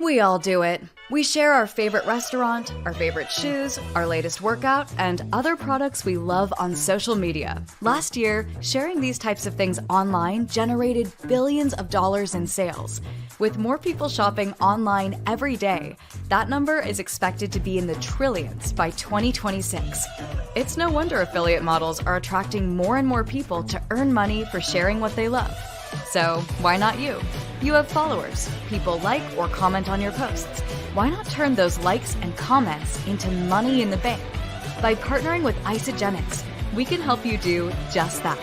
We all do it. We share our favorite restaurant, our favorite shoes, our latest workout, and other products we love on social media. Last year, sharing these types of things online generated billions of dollars in sales. With more people shopping online every day, that number is expected to be in the trillions by 2026. It's no wonder affiliate models are attracting more and more people to earn money for sharing what they love. So why not you? You have followers. People like or comment on your posts. Why not turn those likes and comments into money in the bank? By partnering with Isagenix, we can help you do just that.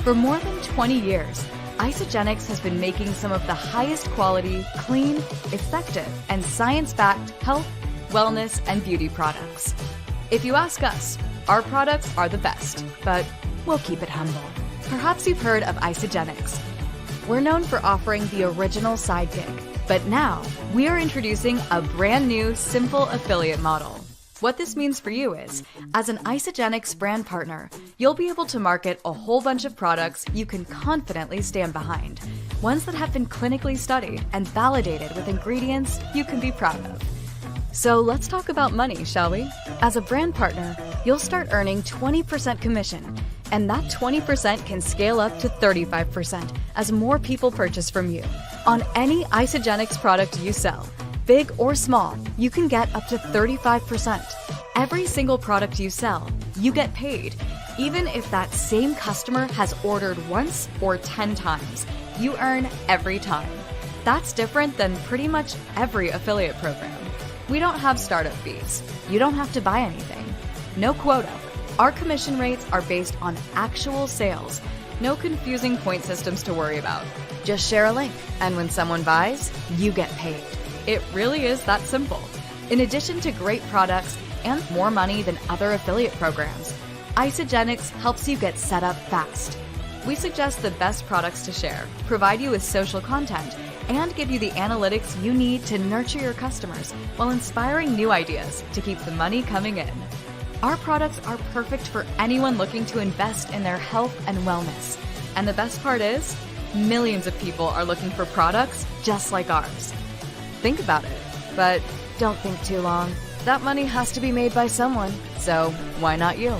For more than 20 years, Isagenix has been making some of the highest quality, clean, effective, and science-backed health, wellness, and beauty products. If you ask us, our products are the best, but we'll keep it humble. Perhaps you've heard of Isagenix. We're known for offering the original side gig, but now we are introducing a brand new simple affiliate model. What this means for you is, as an Isagenix brand partner, you'll be able to market a whole bunch of products you can confidently stand behind, ones that have been clinically studied and validated with ingredients you can be proud of. So let's talk about money, shall we? As a brand partner, you'll start earning 20% commission, and that 20% can scale up to 35% as more people purchase from you. On any Isagenix product you sell, big or small, you can get up to 35%. Every single product you sell, you get paid, even if that same customer has ordered once or 10 times. You earn every time. That's different than pretty much every affiliate program. We don't have startup fees. You don't have to buy anything. No quota. Our commission rates are based on actual sales. No confusing point systems to worry about. Just share a link, and when someone buys, you get paid. It really is that simple. In addition to great products and more money than other affiliate programs, Isagenix helps you get set up fast. We suggest the best products to share, provide you with social content, and give you the analytics you need to nurture your customers while inspiring new ideas to keep the money coming in. Our products are perfect for anyone looking to invest in their health and wellness. And the best part is, millions of people are looking for products just like ours. Think about it, but don't think too long. That money has to be made by someone, so why not you?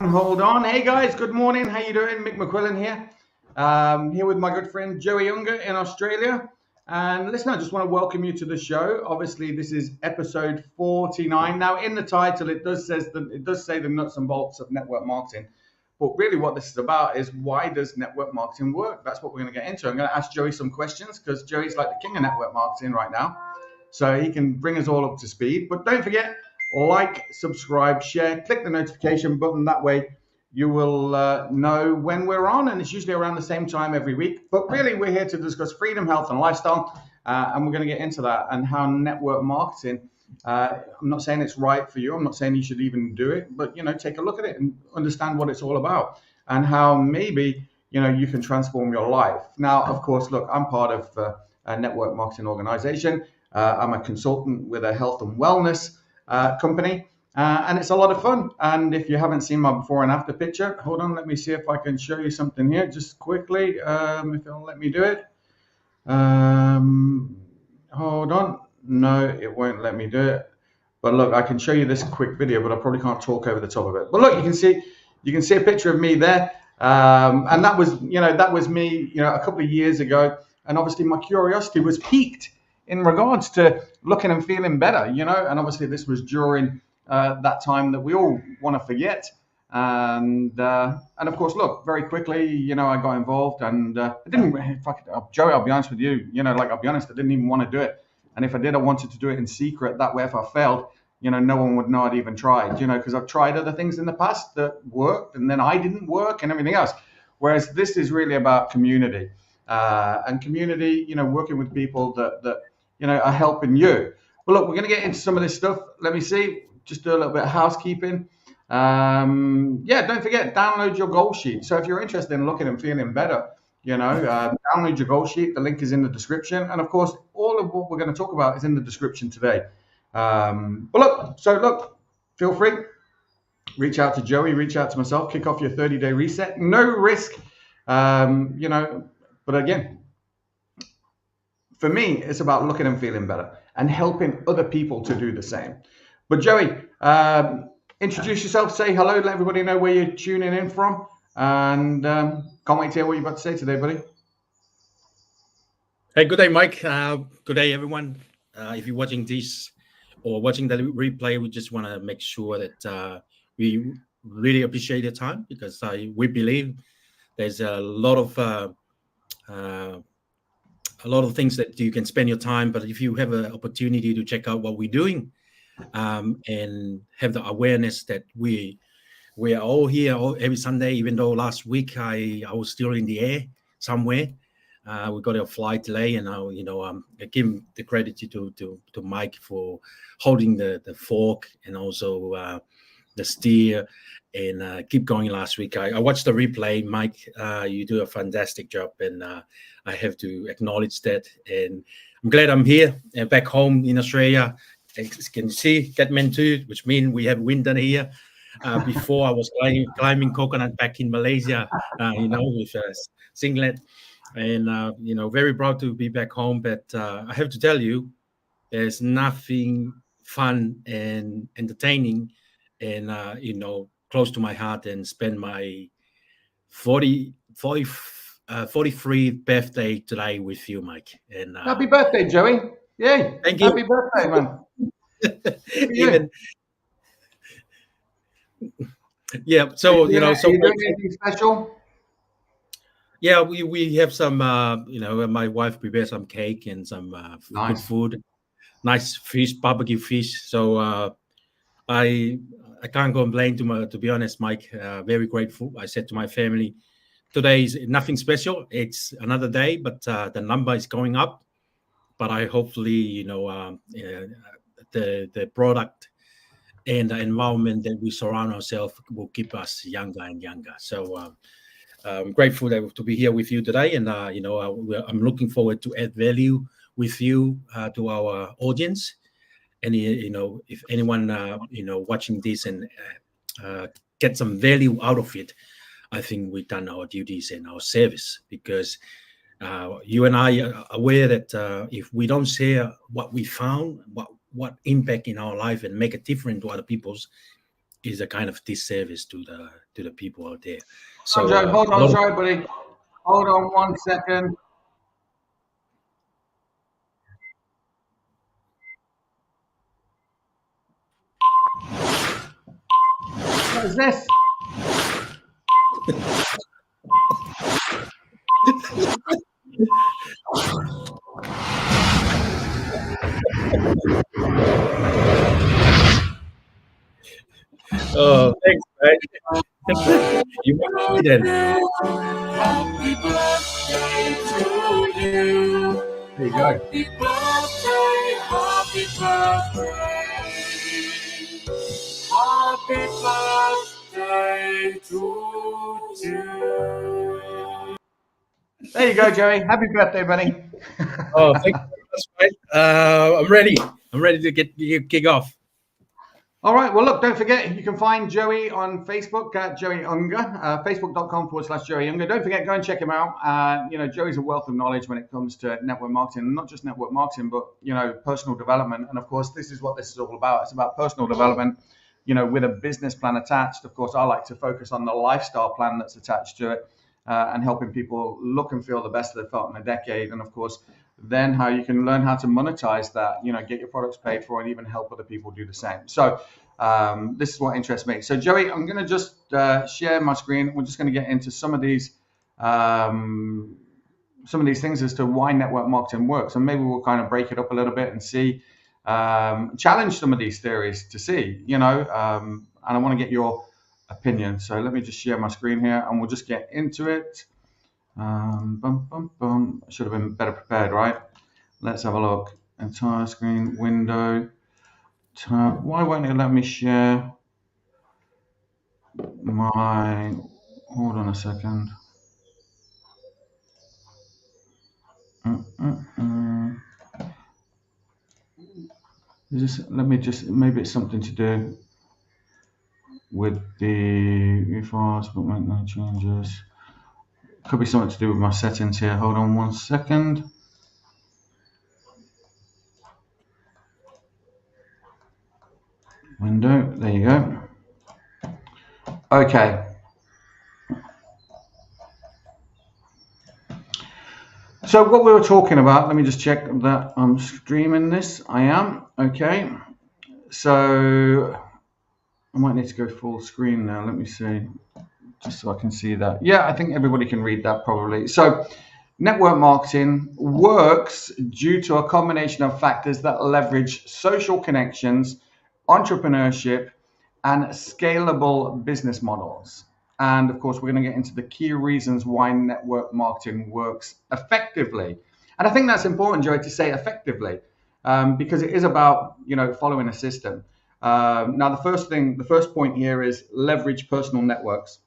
Hold on. Hey guys, good morning. How you doing? Mick McQuillan here. Here with my good friend Joey in Australia. And listen, I just want to welcome you to the show. Obviously, this is episode 49. Now, in the title, it does say the nuts and bolts of network marketing. But really what this is about is, why does network marketing work? That's what we're going to get into. I'm going to ask Joey some questions because Joey's like the king of network marketing right now. So he can bring us all up to speed. But don't forget, like, subscribe, share, click the notification button. That way you will know when we're on, and it's usually around the same time every week. But really, we're here to discuss freedom, health, and lifestyle, and we're going to get into that and how network marketing. I'm not saying it's right for you. I'm not saying you should even do it, but take a look at it and understand what it's all about and how maybe you can transform your life. Now, of course, look, I'm part of a network marketing organization. I'm a consultant with a health and wellness company, and it's a lot of fun. And if you haven't seen my before and after picture, hold on, let me see if I can show you something here just quickly, if it'll let me do it. Hold on, no, it won't let me do it. But look, I can show you this quick video, but I probably can't talk over the top of it. But look, you can see a picture of me there, and that was me a couple of years ago. And obviously my curiosity was piqued in regards to looking and feeling better, and obviously this was during that time that we all want to forget. And of course, look, very quickly, I got involved, and I didn't, Joey, I'll be honest with you, I'll be honest, I didn't even want to do it. And if I did, I wanted to do it in secret. That way, if I failed, no one would know I'd even tried, because I've tried other things in the past that worked, and then I didn't work and everything else. Whereas this is really about community, and community, working with people that are helping you. Well, look, we're going to get into some of this stuff. Let me see, just do a little bit of housekeeping. Yeah, don't forget, download your goal sheet. So if you're interested in looking and feeling better, download your goal sheet. The link is in the description. And of course, all of what we're going to talk about is in the description today. But look, feel free. Reach out to Joey, reach out to myself, kick off your 30-day reset. No risk, but again, for me, it's about looking and feeling better and helping other people to do the same. But Joey, introduce yourself, say hello, let everybody know where you're tuning in from, and can't wait to hear what you've got to say today, buddy. Hey, good day, Mike. Good day, everyone. If you're watching this or watching the replay, we just want to make sure that we really appreciate your time, because we believe there's a lot of things that you can spend your time. But if you have an opportunity to check out what we're doing and have the awareness that we are all here every Sunday, even though last week I was still in the air somewhere. We got a flight delay, and now I give the credit to Mike for holding the fork and also the steer, and keep going. Last week I watched the replay. Mike, you do a fantastic job, and I have to acknowledge that. And I'm glad I'm here back home in Australia. As you can see, Kathmandu, which means we have winter here. Before I was climbing coconut back in Malaysia, with a singlet. And very proud to be back home. But I have to tell you, there's nothing fun and entertaining and close to my heart and spend my 43rd birthday today with you, Mike. And happy birthday, Joey! Yay! Thank you. Happy birthday, man. Yeah. So are you doing anything special? Yeah, we have some. My wife prepared some cake and some good food, nice fish, barbecue fish. So I can't complain. To be honest, Mike, very grateful. I said to my family, today is nothing special. It's another day, but the number is going up. But I hopefully, the product and the environment that we surround ourselves will keep us younger and younger. So. I'm grateful to be here with you today, and I'm looking forward to add value with you to our audience. And if anyone watching this and get some value out of it, I think we've done our duties and our service, because you and I are aware that if we don't share what we found, what impact in our life and make a difference to other people's, is a kind of disservice to the people out there. So hold on, sorry, buddy. Hold on 1 second. What is this? Oh, thanks, mate. You want me then? Happy birthday to you. There you go. Happy birthday, happy birthday. Happy birthday to you. There you go, Joey. Happy birthday, buddy. Oh, thank you very much, mate. I'm ready. I'm ready to kick off. All right. Well, look, don't forget, you can find Joey on Facebook at Joye Unger, facebook.com/Joye Unger. Don't forget, go and check him out. Joey's a wealth of knowledge when it comes to network marketing, not just network marketing, but, personal development. And of course, this is what this is all about. It's about personal development, with a business plan attached. Of course, I like to focus on the lifestyle plan that's attached to it, and helping people look and feel the best they've felt in a decade. And of course, then how you can learn how to monetize that, get your products paid for and even help other people do the same. So this is what interests me. So Joey, I'm going to just share my screen. We're just going to get into some of these things as to why network marketing works. And maybe we'll kind of break it up a little bit and see, challenge some of these theories to see, and I want to get your opinion. So let me just share my screen here and we'll just get into it. I should have been better prepared, right? Let's have a look. Entire screen, window, tab. Why won't it let me share? hold on a second. Maybe it's something to do with the files, but make no changes. Could be something to do with my settings here. Hold on 1 second. Window, there you go. Okay. So what we were talking about, let me just check that I'm streaming this. I am. Okay. So I might need to go full screen now. Let me see, just so I can see that. Yeah, I think everybody can read that probably. So network marketing works due to a combination of factors that leverage social connections, entrepreneurship, and scalable business models. And of course, we're going to get into the key reasons why network marketing works effectively. And I think that's important, Joey, to say effectively, because it is about, following a system. Now, the first point here is leverage personal networks.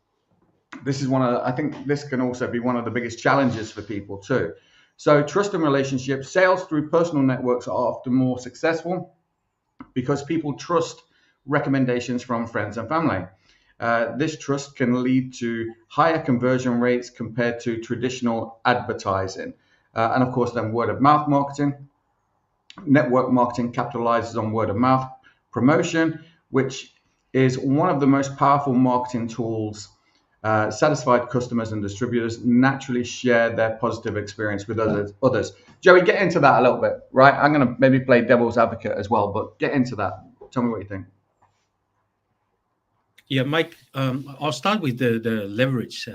This is I think this can also be one of the biggest challenges for people too. So trust and relationships, sales through personal networks are often more successful because people trust recommendations from friends and family. This trust can lead to higher conversion rates compared to traditional advertising. And of course, then word of mouth marketing. Network marketing capitalizes on word of mouth promotion, which is one of the most powerful marketing tools. Satisfied customers and distributors naturally share their positive experience with others. Joey, get into that a little bit, right? I'm going to maybe play devil's advocate as well, but get into that. Tell me what you think. Yeah, Mike, I'll start with the leverage.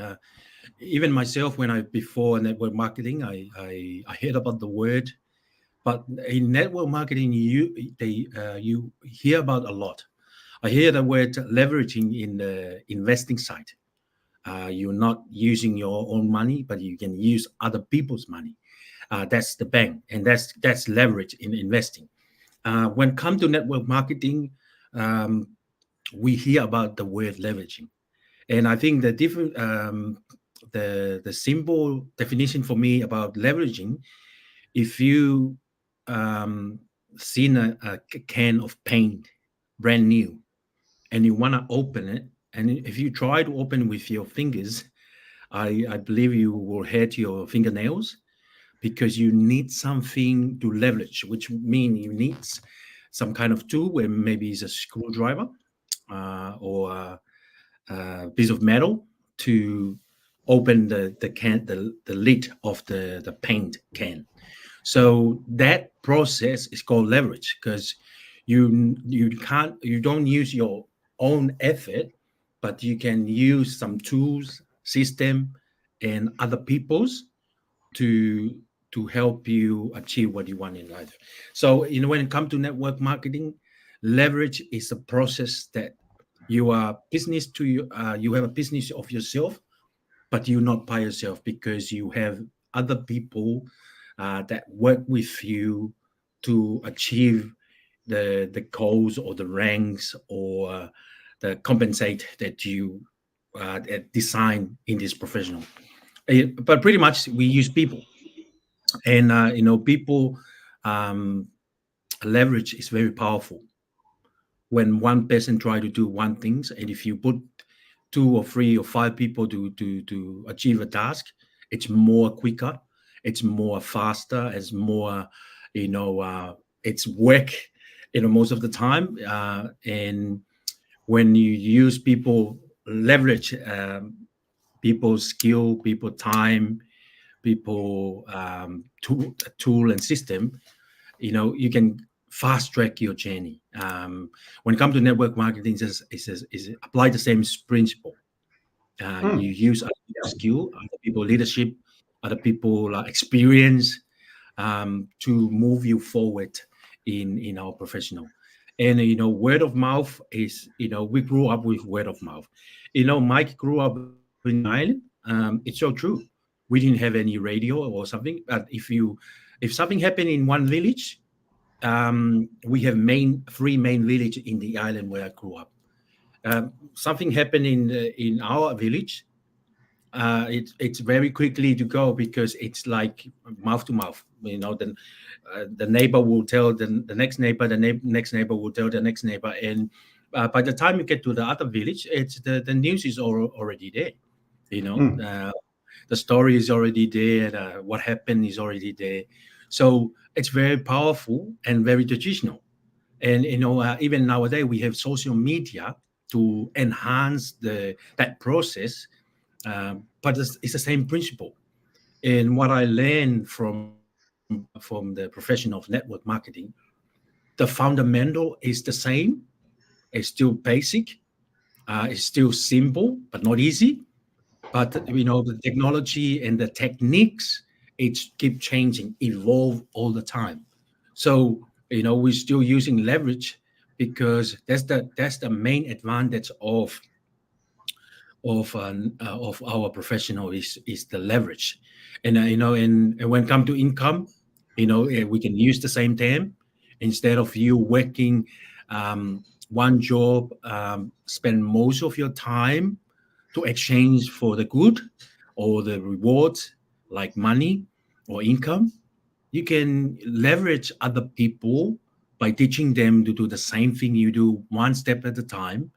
Even myself, before network marketing, I heard about the word, but in network marketing, you hear about a lot. I hear the word leveraging in the investing side. You're not using your own money, but you can use other people's money. That's the bank, and that's leverage in investing. When it comes to network marketing, we hear about the word leveraging, and I think the different the simple definition for me about leveraging, if you seen a can of paint, brand new, and you want to open it, and if you try to open with your fingers, I believe you will hurt your fingernails because you need something to leverage, which means you need some kind of tool, where maybe it's a screwdriver or a piece of metal to open the can, the lid of the paint can. So that process is called leverage, because you don't use your own effort, but you can use some tools, system, and other people's to help you achieve what you want in life. So when it comes to network marketing, leverage is a process that you are business to you have a business of yourself, but you're not by yourself, because you have other people that work with you to achieve the goals or the ranks or the compensate that you design in this professional. But pretty much we use people, and people leverage is very powerful. When one person try to do one things, and if you put 2 or 3 or 5 people to achieve a task, it's more quicker, it's more faster, it's more it's work most of the time. And when you use people leverage, people's skill, people time, people tool and system, you can fast track your journey. When it comes to network marketing, is apply the same principle. You use other people's skill, other people leadership, other people experience to move you forward in our professional. And word of mouth is, we grew up with word of mouth. Mike grew up in Ireland. It's so true. We didn't have any radio or something, but if something happened in one village, we have 3 main village in the island where I grew up. something happened in our village. It's very quickly to go because it's like mouth to mouth. The neighbor will tell the next neighbor, next neighbor will tell the next neighbor, and by the time you get to the other village, it's the news is already there. The story is already there. What happened is already there. So it's very powerful and very traditional. And even nowadays we have social media to enhance that process. But it's the same principle. And what I learned from the profession of network marketing, the fundamental is the same. It's still basic. It's still simple, but not easy. But the technology and the techniques, it keep changing, evolve all the time. So we're still using leverage because that's the main advantage of our professional is the leverage. And and when it comes to income, we can use the same term. Instead of you working one job, spend most of your time to exchange for the good or the rewards like money or income, you can leverage other people by teaching them to do the same thing you do one step at a time.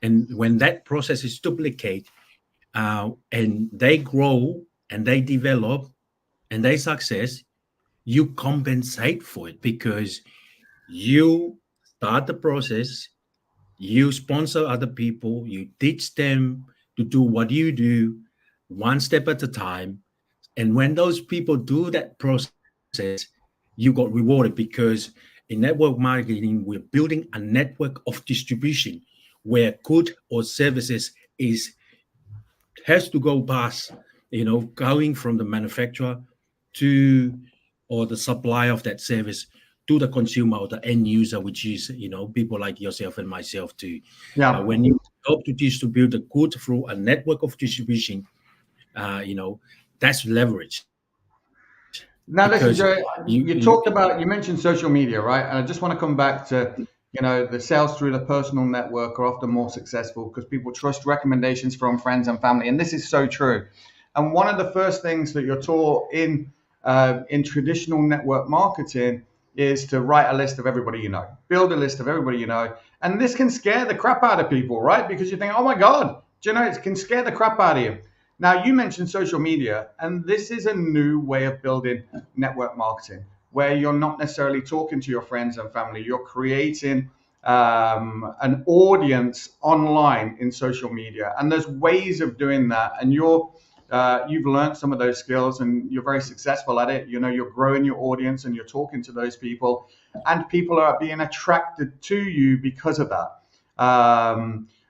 And when that process is duplicated, and they grow and they develop and they success, you compensate for it because you start the process, you sponsor other people, you teach them to do what you do one step at a time. And when those people do that process, you got rewarded because in network marketing, we're building a network of distribution where good or services has to go past, going from the manufacturer to or the supplier of that service to the consumer or the end user, which is people like yourself and myself too. Yeah. When you help to distribute the good through a network of distribution, that's leverage. Now, Because listen, Joe, you mentioned social media, right? And I just want to come back to, the sales through the personal network are often more successful because people trust recommendations from friends and family. And this is so true. And one of the first things that you're taught in traditional network marketing is to write a list of everybody you know, build a list of everybody you know. And this can scare the crap out of people, right? Because you think, oh my God, it can scare the crap out of you. Now, you mentioned social media, and this is a new way of building network marketing where you're not necessarily talking to your friends and family. You're creating an audience online in social media. And there's ways of doing that. And you've learned some of those skills and you're very successful at it. You're growing your audience and you're talking to those people, and people are being attracted to you because of that.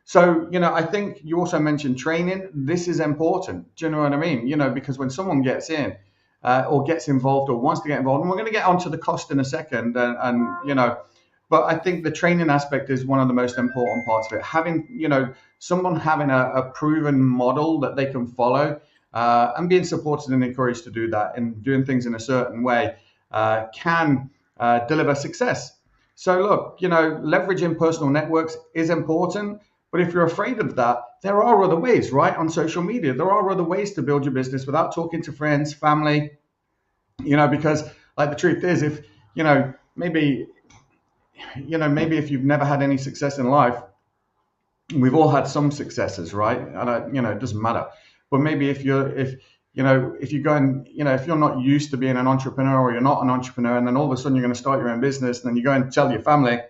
So, I think you also mentioned training. This is important. Do you know what I mean? Because when someone gets in or gets involved or wants to get involved, and we're going to get onto the cost in a second, but I think the training aspect is one of the most important parts of it. Having, someone having a proven model that they can follow and being supported and encouraged to do that and doing things in a certain way can deliver success. So look, leveraging personal networks is important. But if you're afraid of that, there are other ways, right? On social media, there are other ways to build your business without talking to friends, family, because like the truth is, if, maybe if you've never had any success in life, we've all had some successes, right? And it doesn't matter. But maybe if you go and, if you're not used to being an entrepreneur or you're not an entrepreneur, and then all of a sudden you're going to start your own business, and then you go and tell your family,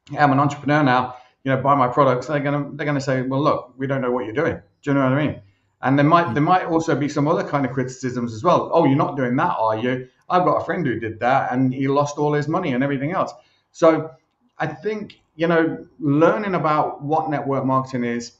hey, I'm an entrepreneur now, buy my products, they're gonna say, well, look, we don't know what you're doing. Do you know what I mean? And there might also be some other kind of criticisms as well. Oh, you're not doing that, are you? I've got a friend who did that and he lost all his money and everything else. So I think, learning about what network marketing is,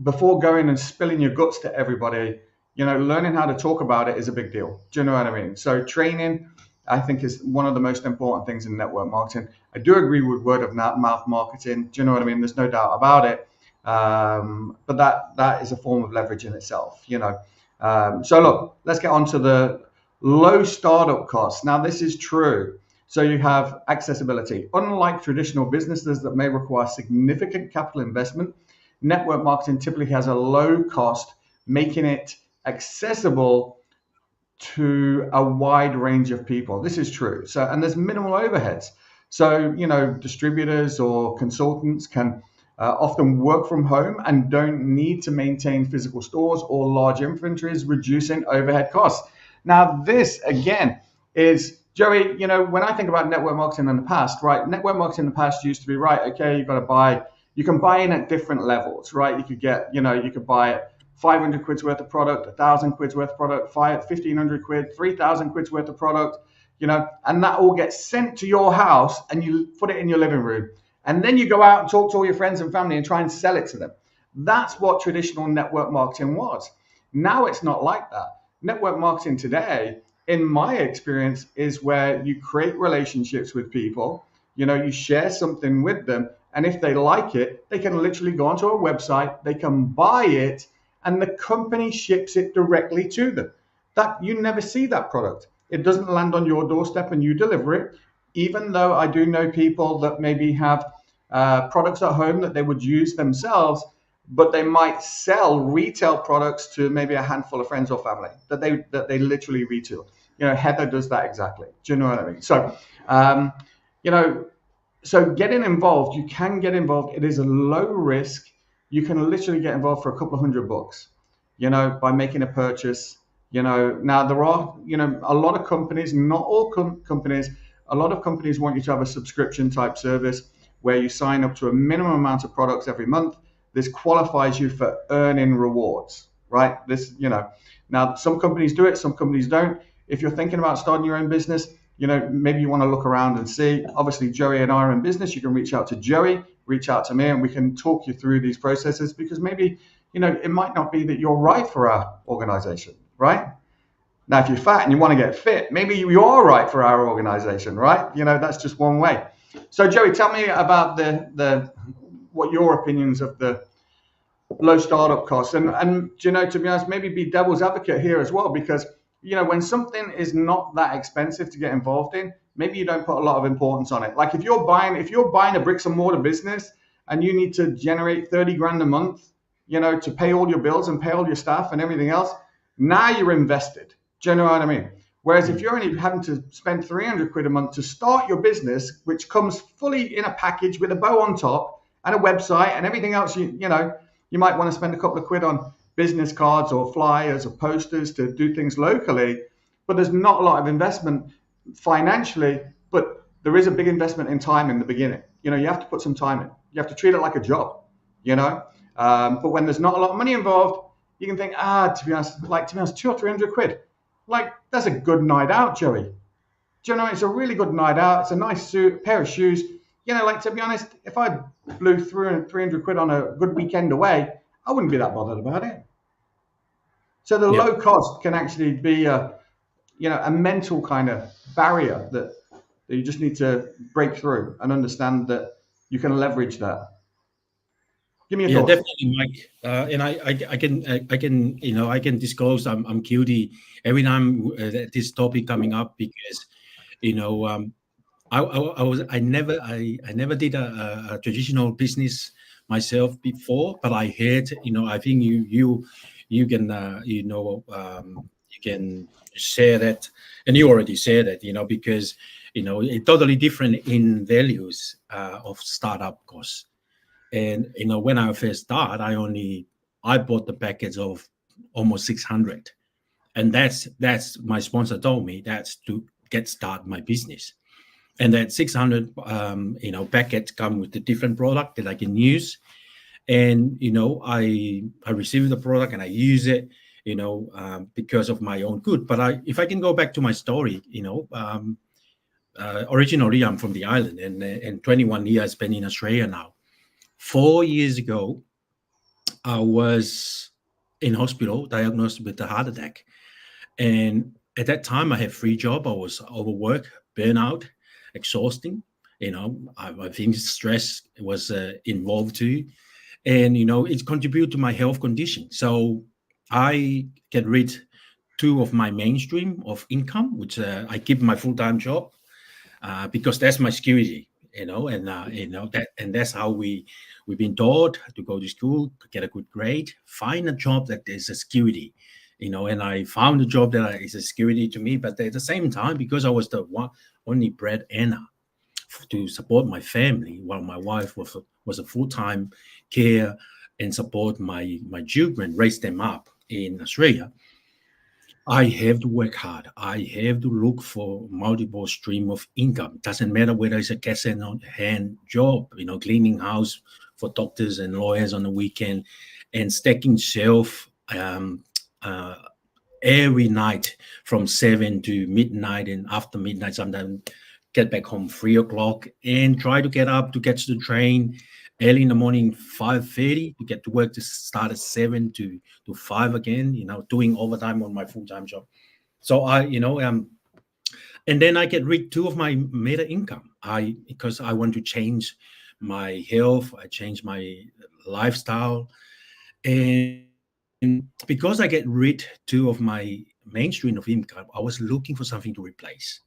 before going and spilling your guts to everybody, learning how to talk about it is a big deal. Do you know what I mean? So training, I think, is one of the most important things in network marketing. I do agree with word of mouth marketing. Do you know what I mean? There's no doubt about it. But that is a form of leverage in itself, So look, let's get on to the low startup costs. Now, this is true. So you have accessibility. Unlike traditional businesses that may require significant capital investment, network marketing typically has a low cost, making it accessible to a wide range of people. This is true. So, and there's minimal overheads. So, distributors or consultants can often work from home and don't need to maintain physical stores or large inventories, reducing overhead costs. Now, this again is, Joey, when I think about network marketing in the past, right? Network marketing in the past used to be, right, okay, you've got to buy, you can buy in at different levels, right? You could get, you could buy 500 quid's worth of product, 1,000 quid's worth of product, 1,500 quid, 3,000 quid's worth of product, and that all gets sent to your house and you put it in your living room. And then you go out and talk to all your friends and family and try and sell it to them. That's what traditional network marketing was. Now it's not like that. Network marketing today, in my experience, is where you create relationships with people, you share something with them, and if they like it, they can literally go onto a website, they can buy it, and the company ships it directly to them. That you never see that product. It doesn't land on your doorstep and you deliver it, even though I do know people that maybe have products at home that they would use themselves, but they might sell retail products to maybe a handful of friends or family that they literally retail. Heather does that exactly. Do you know what I mean? So, so getting involved, you can get involved. It is a low risk. You can literally get involved for a couple of $100, by making a purchase. Now there are, a lot of companies, not all companies, a lot of companies want you to have a subscription type service where you sign up to a minimum amount of products every month. This qualifies you for earning rewards, right? Now some companies do it, some companies don't. If you're thinking about starting your own business, maybe you want to look around and see. Obviously, Joey and I are in business. You can reach out to Joey, reach out to me, and we can talk you through these processes because maybe, it might not be that you're right for our organization, right? Now, if you're fat and you want to get fit, maybe you are right for our organization, right? That's just one way. So, Joey, tell me about what your opinions of the low startup costs and to be honest, maybe be devil's advocate here as well, because when something is not that expensive to get involved in, maybe you don't put a lot of importance on it. Like if you're buying a bricks and mortar business and you need to generate 30 grand a month, to pay all your bills and pay all your staff and everything else, now you're invested. Do you know what I mean? Whereas if you're only having to spend 300 quid a month to start your business, which comes fully in a package with a bow on top and a website and everything else, you might want to spend a couple of quid on business cards or flyers or posters to do things locally, but there's not a lot of investment financially, but there is a big investment in time in the beginning. You have to put some time in. You have to treat it like a job, but when there's not a lot of money involved, you can think, to be honest, 200 or 300 quid, that's a good night out, Joey. Do you know, it's a really good night out. It's a nice suit, pair of shoes. To be honest, if I blew through 300 quid on a good weekend away, I wouldn't be that bothered about it. So the low cost can actually be a mental kind of barrier that you just need to break through and understand that you can leverage that. Give me a thought. Definitely, Mike. And I can disclose I'm guilty every time this topic coming up because, I never did a traditional business myself before, but I heard, I think you can you can share that, and you already said that, because it's totally different in values of startup costs. And when I first started, I bought the package of almost 600, and that's my sponsor told me that's to get started my business. And that 600 package come with a different product that I can use, and I receive the product and I use it because of my own good. But if I can go back to my story, originally I'm from the island, and 21 years I spent in Australia now. 4 years ago, I was in hospital, diagnosed with a heart attack. And at that time, I had 3 jobs. I was overworked, burnout, exhausting. I think stress was involved too. And, it contributed to my health condition. So I get rid 2 of my mainstream of income, which I keep my full-time job. because that's my security, that's how we've been taught to go to school, to get a good grade, find a job that is a security, and I found a job that is a security to me. But at the same time, because I was the only breadwinner to support my family, while my wife was a full-time care and support my children, raise them up in Australia, I have to work hard. I have to look for multiple stream of income. Doesn't matter whether it's a cash on hand job, cleaning house for doctors and lawyers on the weekend, and stacking shelf uh, every night from 7 to midnight, and after midnight sometimes get back home 3 o'clock and try to get up to catch the train early in the morning 5:30 to get to work, to start at 7 to 5 again, doing overtime on my full-time job. So and then I get rid two of my meta income. Because I want to change my health, I change my lifestyle, and because I get rid two of my mainstream of income, I was looking for something to replace.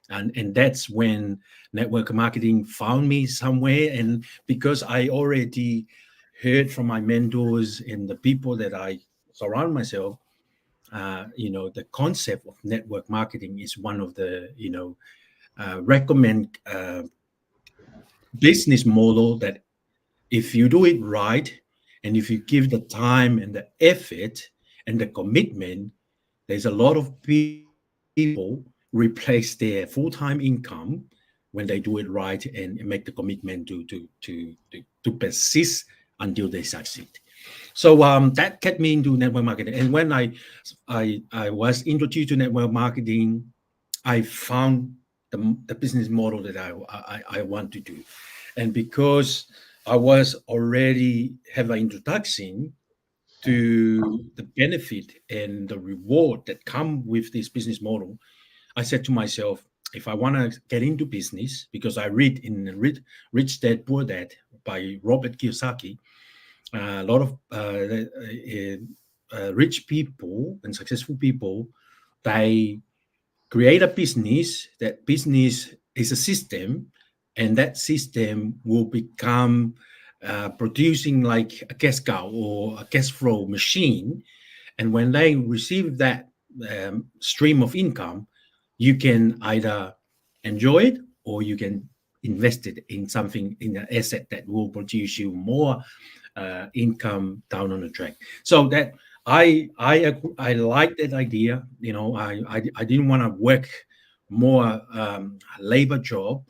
And that's when network marketing found me somewhere. And because I already heard from my mentors and the people that I surround myself, the concept of network marketing is one of the, recommend business model that if you do it right, and if you give the time and the effort and the commitment, there's a lot of people replace their full-time income when they do it right and make the commitment to persist until they succeed. So that kept me into network marketing. And when I was introduced to network marketing, I found the business model that I want to do. And because I was already have an introduction to the benefit and the reward that come with this business model, I said to myself, if I want to get into business, because I read in Rich Dad Poor Dad by Robert Kiyosaki, a lot of rich people and successful people, they create a business. That business is a system, and that system will become producing like a cash cow or a cash flow machine. And when they receive that stream of income, you can either enjoy it or you can invest it in something, in an asset that will produce you more income down on the track. So that I like that idea. I didn't want to work more labor job,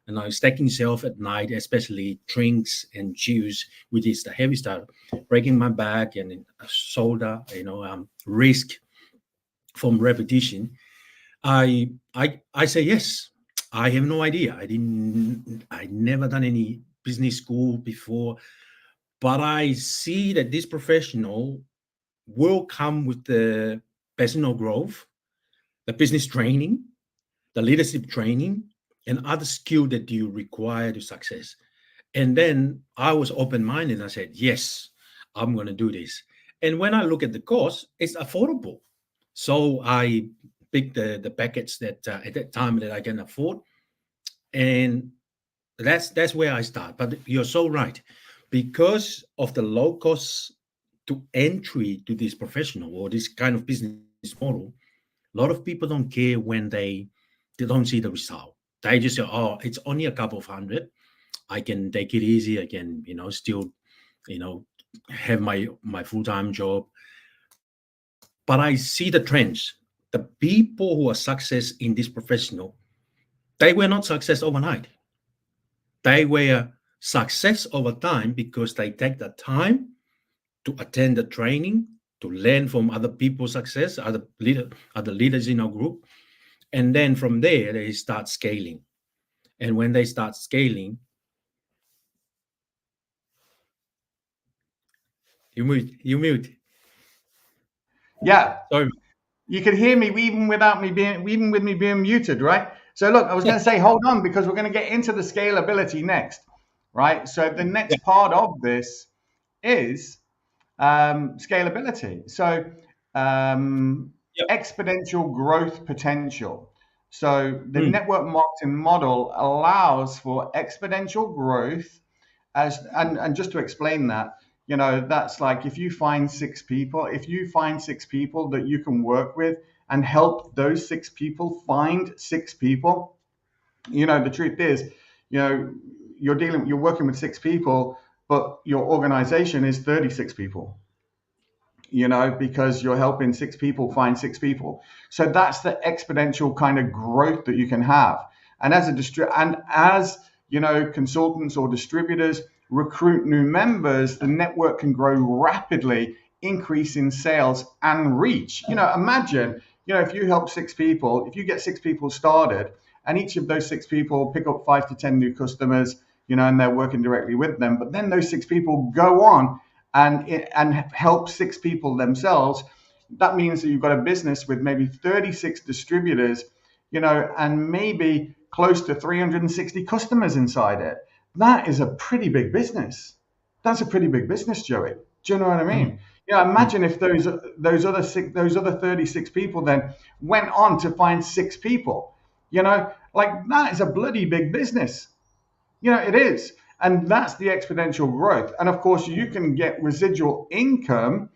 and I was stacking shelf at night, especially drinks and juice, which is the heavy stuff, breaking my back and shoulder, risk from repetition. I say yes. I have no idea. I never done any business school before, but I see that this professional will come with the personal growth, the business training, the leadership training, and other skill that you require to success. And then I was open-minded. I said, yes, I'm going to do this. And when I look at the cost, it's affordable. So I picked the package that at that time that I can afford. And that's where I start. But you're so right. Because of the low cost to entry to this professional or this kind of business model, a lot of people don't care when they don't see the result. They just say, oh, it's only a couple of hundred. I can take it easy. I can, still, have my full-time job. But I see the trends. The people who are success in this professional, they were not success overnight. They were success over time because they take the time to attend the training, to learn from other people's success, other leaders in our group. And then from there, they start scaling. And when they start scaling, you mute. Yeah. Sorry. You can hear me even with me being muted, right? So look, I was going to say, hold on, because we're going to get into the scalability next, right? So the next part of this is scalability. So exponential growth potential. So the network marketing model allows for exponential growth and just to explain that, that's like if you find six people that you can work with and help those six people find six people, the truth is, you're working with six people, but your organization is 36 people, because you're helping six people find six people. So that's the exponential kind of growth that you can have. And as consultants or distributors recruit new members, the network can grow rapidly, increase in sales and reach. Imagine, if you help six people, if you get six people started, and each of those six people pick up 5 to 10 new customers, and they're working directly with them. But then those six people go on and help six people themselves. That means that you've got a business with maybe 36 distributors, and maybe close to 360 customers inside it. That is a pretty big business. That's a pretty big business, Joey. Do you know what I mean? Imagine if those other 36 people then went on to find six people. Like that is a bloody big business. It is. And that's the exponential growth. And of course, you can get residual income,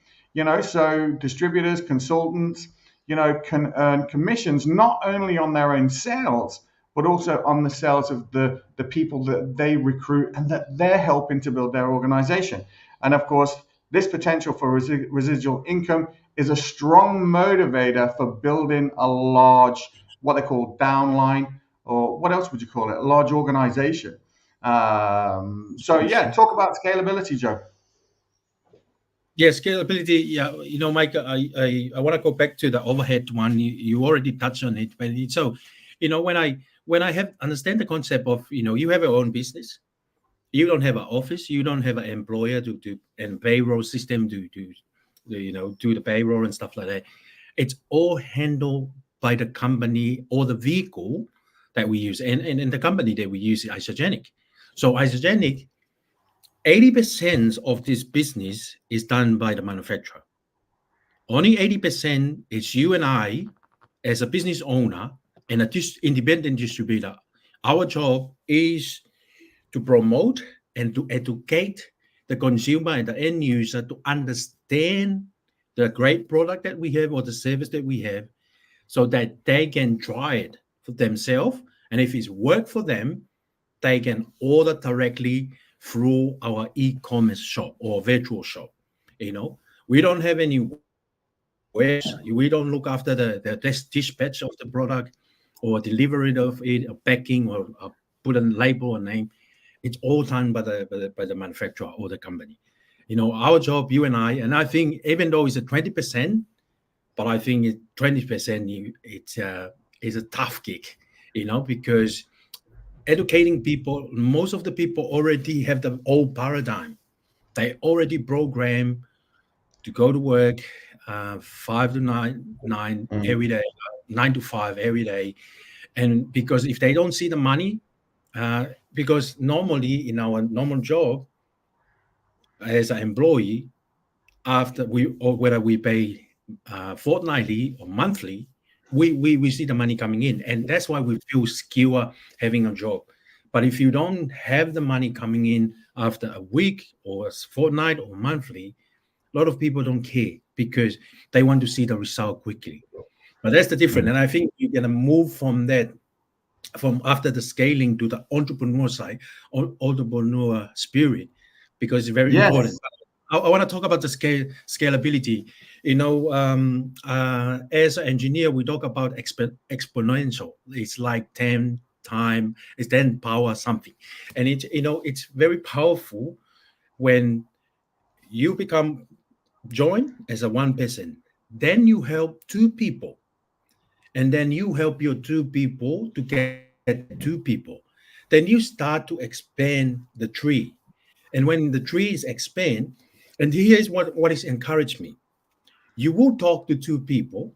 so distributors, consultants, can earn commissions not only on their own sales, but also on the sales of the people that they recruit and that they're helping to build their organization. And of course, this potential for residual income is a strong motivator for building a large, what they call downline, or what else would you call it? A large organization. So yeah, talk about scalability, Joe. Yeah, scalability. Yeah, Mike, I want to go back to the overhead one. You already touched on it, but so, when I have understand the concept of, you have your own business, you don't have an office, you don't have an employer and payroll system to do the payroll and stuff like that. It's all handled by the company or the vehicle that we use, and the company that we use is Isogenic. So Isogenic, 80% of this business is done by the manufacturer. Only 80% is you and I, as a business owner and an independent distributor. Our job is to promote and to educate the consumer and the end user to understand the great product that we have or the service that we have, so that they can try it for themselves. And if it's work for them, they can order directly through our e-commerce shop or virtual shop. We don't have any wares. We don't look after the dispatch of the product or delivery of it, or packing, or put a label or name. It's all done by the manufacturer or the company. Our job, you and I think, even though it's a 20%, but I think 20% it's a tough gig, because educating people, most of the people already have the old paradigm. They already program to go to work 5 to 9 every day, 9 to 5 every day. And because if they don't see the money, because normally in our normal job as an employee, whether we pay fortnightly or monthly, we see the money coming in, and that's why we feel secure having a job. But if you don't have the money coming in after a week or a fortnight or monthly, a lot of people don't care because they want to see the result quickly. But that's the difference. And I think you're going to move from that, from after the scaling, to the entrepreneur side, or entrepreneur spirit, because it's very important. I want to talk about the scalability. As an engineer, we talk about exponential. It's like 10 times, it's 10 power something. And it's very powerful when you join as a one person. Then you help two people. And then you help your two people to get two people. Then you start to expand the tree. And when the tree is expand, and here's what has encouraged me. You will talk to two people,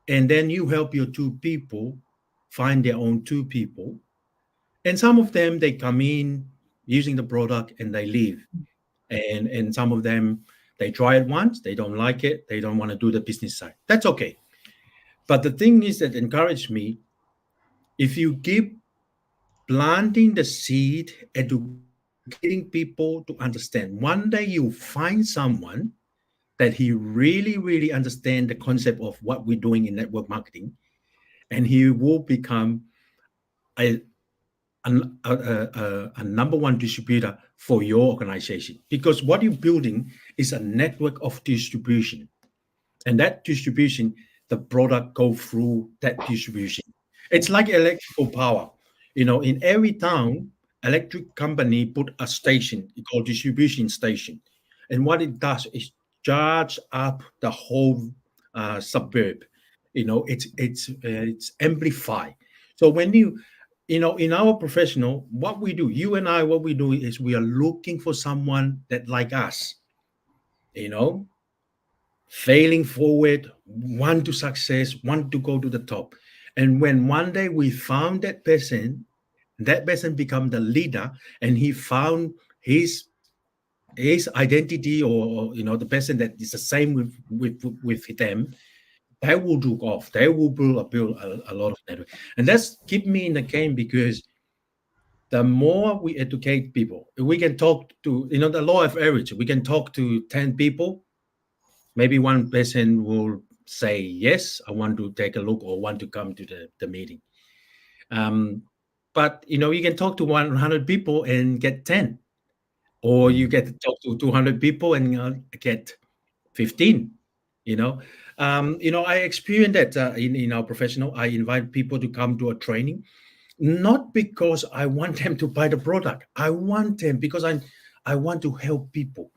and then you help your two people find their own two people. And some of them, they come in using the product and they leave. And some of them, they try it once, they don't like it, they don't want to do the business side. That's okay. But the thing is that encouraged me, if you keep planting the seed, educating people to understand, one day you find someone that he really understand the concept of what we're doing in network marketing, and he will become a a number one distributor for your organization, because what you're building is a network of distribution, and that distribution, the product go through that distribution. It's like electrical power. In every town, electric company put a station called distribution station, and what it does is charge up the whole suburb. It's amplify. So when in our professional, what we do, you and I, what we do is we are looking for someone that like us, you know, failing forward, want to success, want to go to the top. And when one day we found that person become the leader, and he found his identity, or the person that is the same with them, that will do off. They will build a lot of network, and that's keep me in the game, because the more we educate people, we can talk to the law of average. We can talk to 10 people. Maybe one person will say, yes, I want to take a look or want to come to the meeting. But you can talk to 100 people and get 10, or you get to talk to 200 people and get 15. I experienced that in our professional. I invite people to come to a training, not because I want them to buy the product. I want them because I want to help people.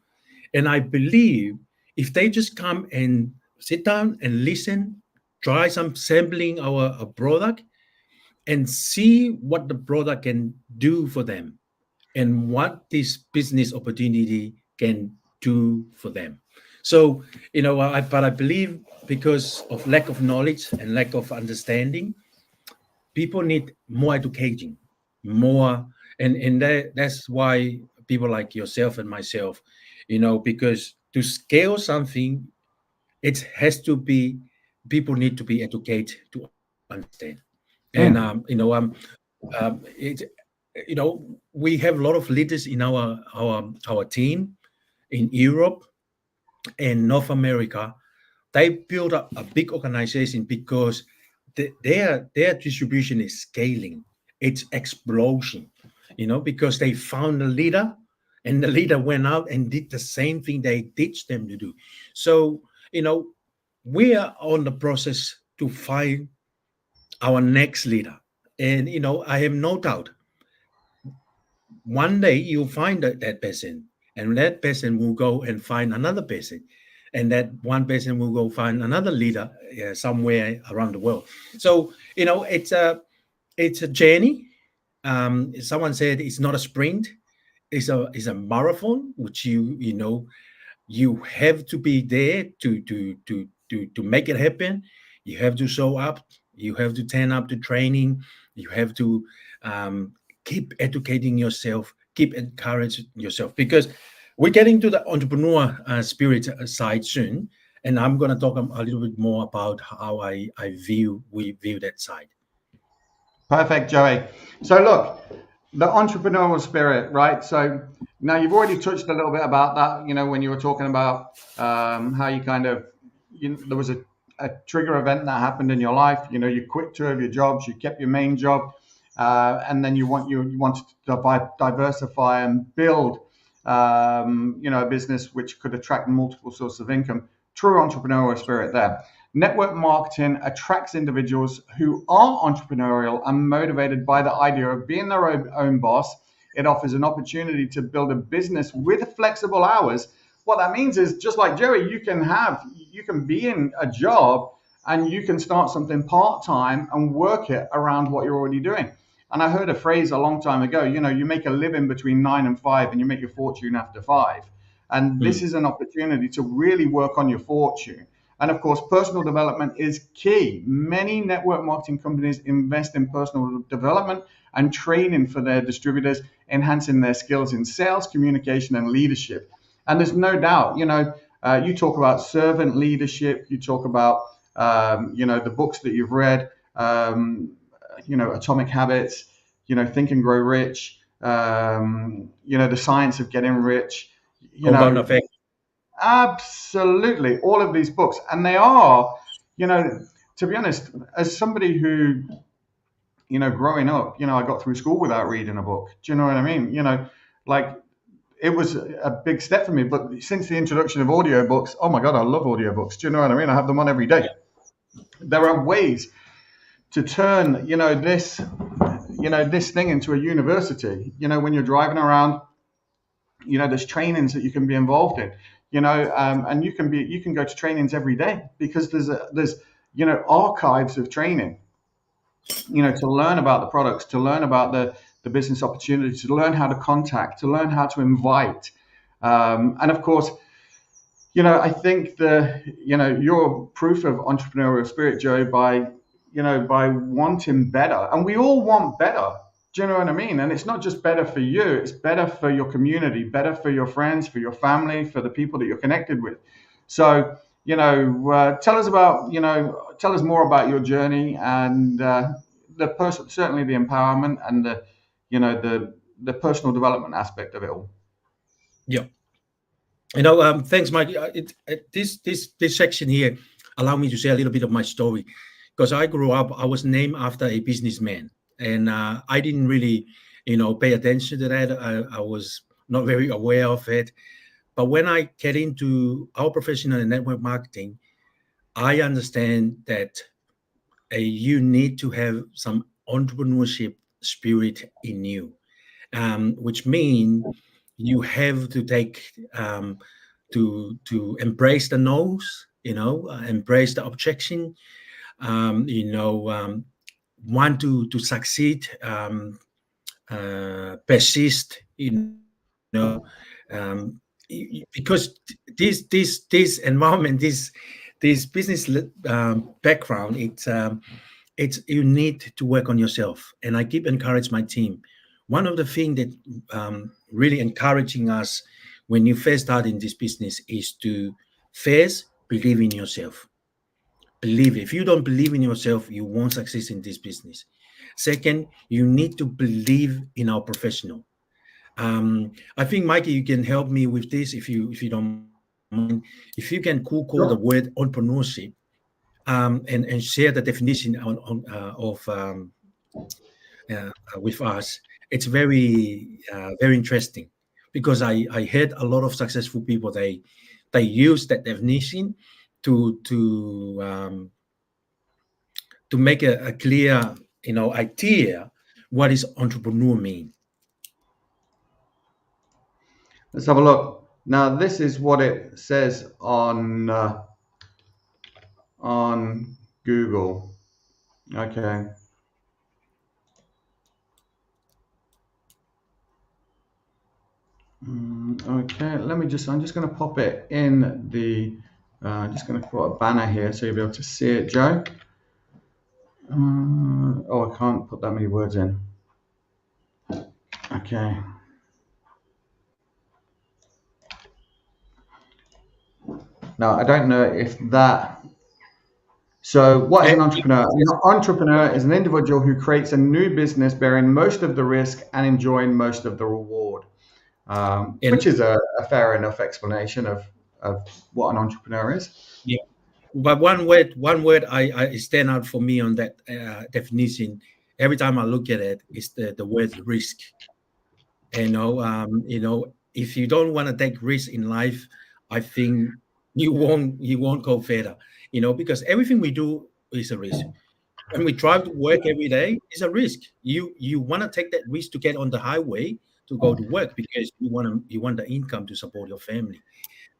And I believe if they just come and sit down and listen, try some sampling our product, and see what the product can do for them, and what this business opportunity can do for them. So, but I believe because of lack of knowledge and lack of understanding, people need more educating, more, and that's why people like yourself and myself, because to scale something, it has to be, people need to be educated to understand. And it we have a lot of leaders in our team in Europe and North America. They build up a big organization because their distribution is scaling. It's explosion, because they found a leader, and the leader went out and did the same thing they teach them to do. So, we are on the process to find our next leader. And, I have no doubt one day you'll find that person, and that person will go and find another person, and that one person will go find another leader somewhere around the world. So it's a journey. Someone said it's not a sprint, it's a marathon, which you have to be there to make it happen. You have to show up, you have to turn up to training, you have to keep educating yourself, keep encouraging yourself, because we're getting to the entrepreneur spirit side soon, and I'm going to talk a little bit more about how we view that side. Perfect, Joey. So look, the entrepreneurial spirit, right? So now you've already touched a little bit about that, when you were talking about how you kind of, there was a trigger event that happened in your life. You quit 2 of your jobs, you kept your main job, and then you wanted to diversify and build, a business which could attract multiple sources of income. True entrepreneurial spirit there. Network marketing attracts individuals who are entrepreneurial and motivated by the idea of being their own boss. It offers an opportunity to build a business with flexible hours. What that means is, just like Joey, you can be in a job and you can start something part-time and work it around what you're already doing. And I heard a phrase a long time ago, you make a living between 9 and 5 and you make your fortune after 5. And this is an opportunity to really work on your fortune. And of course, personal development is key. Many network marketing companies invest in personal development and training for their distributors, enhancing their skills in sales, communication, and leadership. And there's no doubt, you talk about servant leadership, you talk about, the books that you've read, Atomic Habits, Think and Grow Rich, The Science of Getting Rich, Compound effect. Absolutely, all of these books, and they are, to be honest, as somebody who, growing up, I got through school without reading a book. Do you know what I mean? Like it was a big step for me. But since the introduction of audiobooks, oh my God, I love audiobooks. Do you know what I mean? I have them on every day. There are ways to turn, this thing into a university. When you're driving around, there's trainings that you can be involved in. And you can go to trainings every day because there's archives of training. To learn about the products, to learn about the business opportunities, to learn how to contact, to learn how to invite. And of course, I think you're proof of entrepreneurial spirit, Joe, by wanting better. And we all want better. Do you know what I mean? And it's not just better for you, it's better for your community, better for your friends, for your family, for the people that you're connected with. So, tell us more about your journey and certainly the empowerment and the personal development aspect of it all. Yeah. Thanks, Mike. This section here allow me to share a little bit of my story, because I grew up, I was named after a businessman, and I didn't really, pay attention to that. I was not very aware of it. But when I get into our profession in network marketing, I understand that you need to have some entrepreneurship spirit in you, which means you have to take to embrace the no's, embrace the objection, want to succeed, persist, because this environment, this business background, it's you need to work on yourself. And I keep encouraging my team. One of the things that really encouraging us when you first start in this business is to first believe in yourself. Believe. If you don't believe in yourself, you won't succeed in this business. Second, you need to believe in our professional. I think, Mikey, you can help me with this if you don't mind. If you can call the word entrepreneurship, and share the definition with us. It's very very interesting, because I heard a lot of successful people, they use that definition to make a clear idea what is entrepreneur mean. Let's have a look. Now, this is what it says on Google. Okay. Okay, I'm just going to pop it in the, just going to put a banner here so you'll be able to see it, Joe. I can't put that many words in. Okay. Now, I don't know if that... So what is an entrepreneur? An entrepreneur is an individual who creates a new business bearing most of the risk and enjoying most of the reward, which is a fair enough explanation of what an entrepreneur is. Yeah, but one word I stand out for me on that definition. Every time I look at it, is the word risk. If you don't want to take risk in life, I think you won't go further. Because everything we do is a risk. When we drive to work every day, it's a risk. You want to take that risk to get on the highway to go to work, because you want the income to support your family.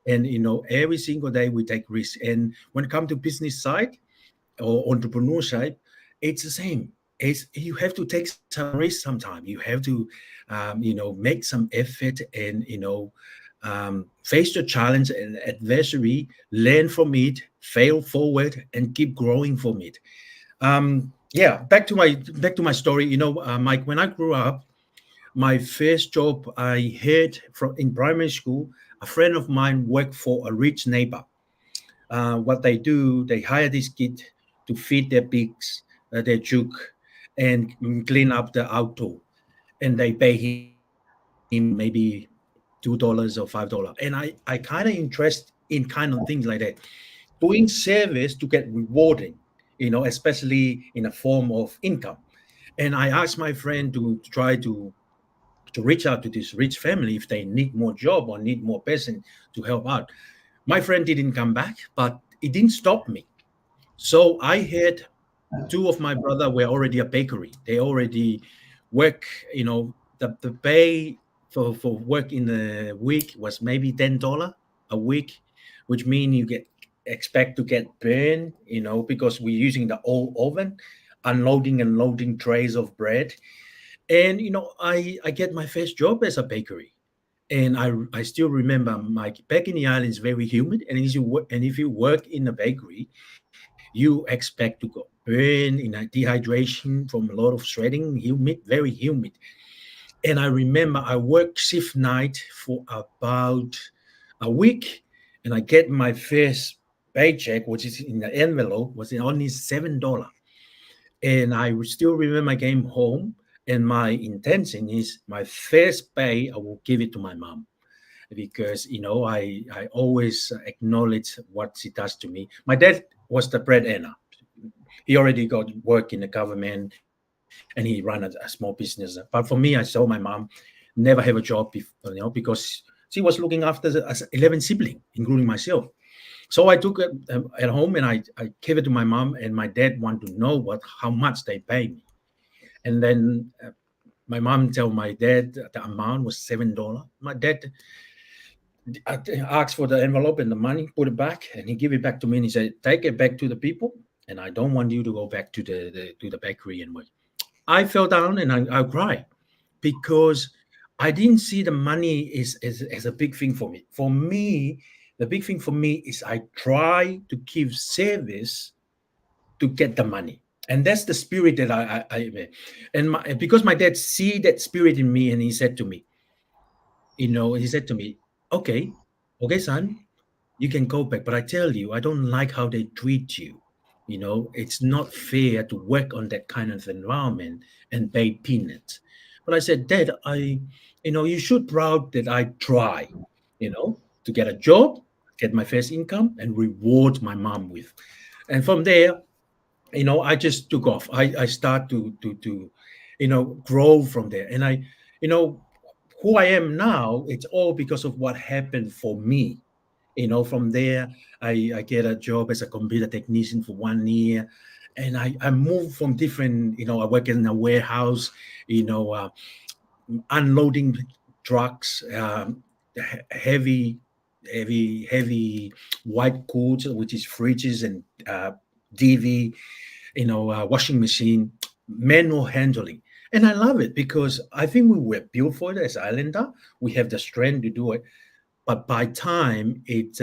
And every single day we take risks. And when it comes to business side or entrepreneurship, it's the same. You have to take some risk sometimes. You have to make some effort and face the challenge and adversity, learn from it, fail forward, and keep growing from it. Back to my story. Mike, when I grew up, my first job I heard from in primary school, a friend of mine worked for a rich neighbor. What they do, they hire this kid to feed their pigs, their chook, and clean up the outdoor, and they pay him maybe $2 or $5. And I kind of interest in kind of things like that, doing service to get rewarding, especially in a form of income. And I asked my friend to try to reach out to this rich family if they need more job or need more person to help out. My friend didn't come back, but it didn't stop me. So I had two of my brother were already a bakery. They already work, the pay for work in the week was maybe $10 a week, which means you get expect to get burned, because we're using the old oven, unloading and loading trays of bread. And I get my first job as a bakery. And I still remember my back in the island is very humid, and if you work in a bakery, you expect to go burn in a dehydration from a lot of sweating, humid, very humid. And I remember I worked shift night for about a week, and I get my first paycheck, which is in the envelope, was only $7. And I still remember I came home, and my intention is my first pay, I will give it to my mom, because I always acknowledge what she does to me. My dad was the breadwinner. He already got work in the government, and he ran a small business. But for me, I saw my mom never have a job, because she was looking after the 11 siblings, including myself. So I took it at home, and I gave it to my mom, and my dad wanted to know how much they pay me. And then my mom told my dad the amount was $7. My dad asked for the envelope and the money, put it back, and he gave it back to me, and he said, "Take it back to the people, and I don't want you to go back to the bakery and work." I fell down and I cried, because I didn't see the money as a big thing for me. For me, the big thing for me is I try to give service to get the money. And that's the spirit that because my dad see that spirit in me, and he said to me, okay, okay, son, you can go back. But I tell you, I don't like how they treat you. It's not fair to work on that kind of environment and pay peanuts. But I said, Dad, you should proud that I try, to get a job, get my first income, and reward my mom with. And from there, I just took off. I start to grow from there. And you know, who I am now, it's all because of what happened for me. From there, I get a job as a computer technician for 1 year. And I moved from different, I work in a warehouse, unloading trucks, heavy, heavy white goods, which is fridges and DV, washing machine, manual handling. And I love it, because I think we were built for it as Islander. We have the strength to do it. But by time it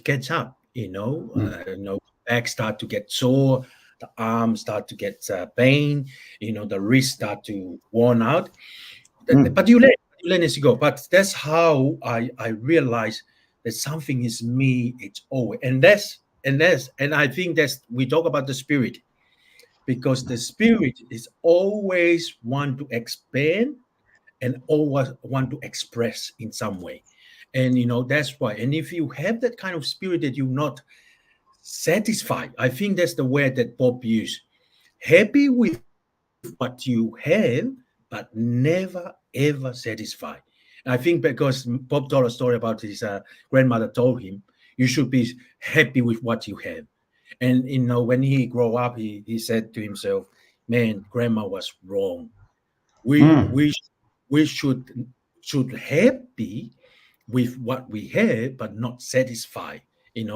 gets up, back start to get sore, the arms start to get pain, the wrist start to worn out. But you learn as you go. But that's how I realize that something is me. It's always, and I think we talk about the spirit, because the spirit is always want to expand and always want to express in some way. And that's why. And if you have that kind of spirit that you're not satisfied, I think that's the word that Bob used. Happy with what you have, but never ever satisfied. I think because Bob told a story about his grandmother told him, you should be happy with what you have. And when he grew up, he said to himself, man, grandma was wrong. We should happy with what we have, but not satisfied. And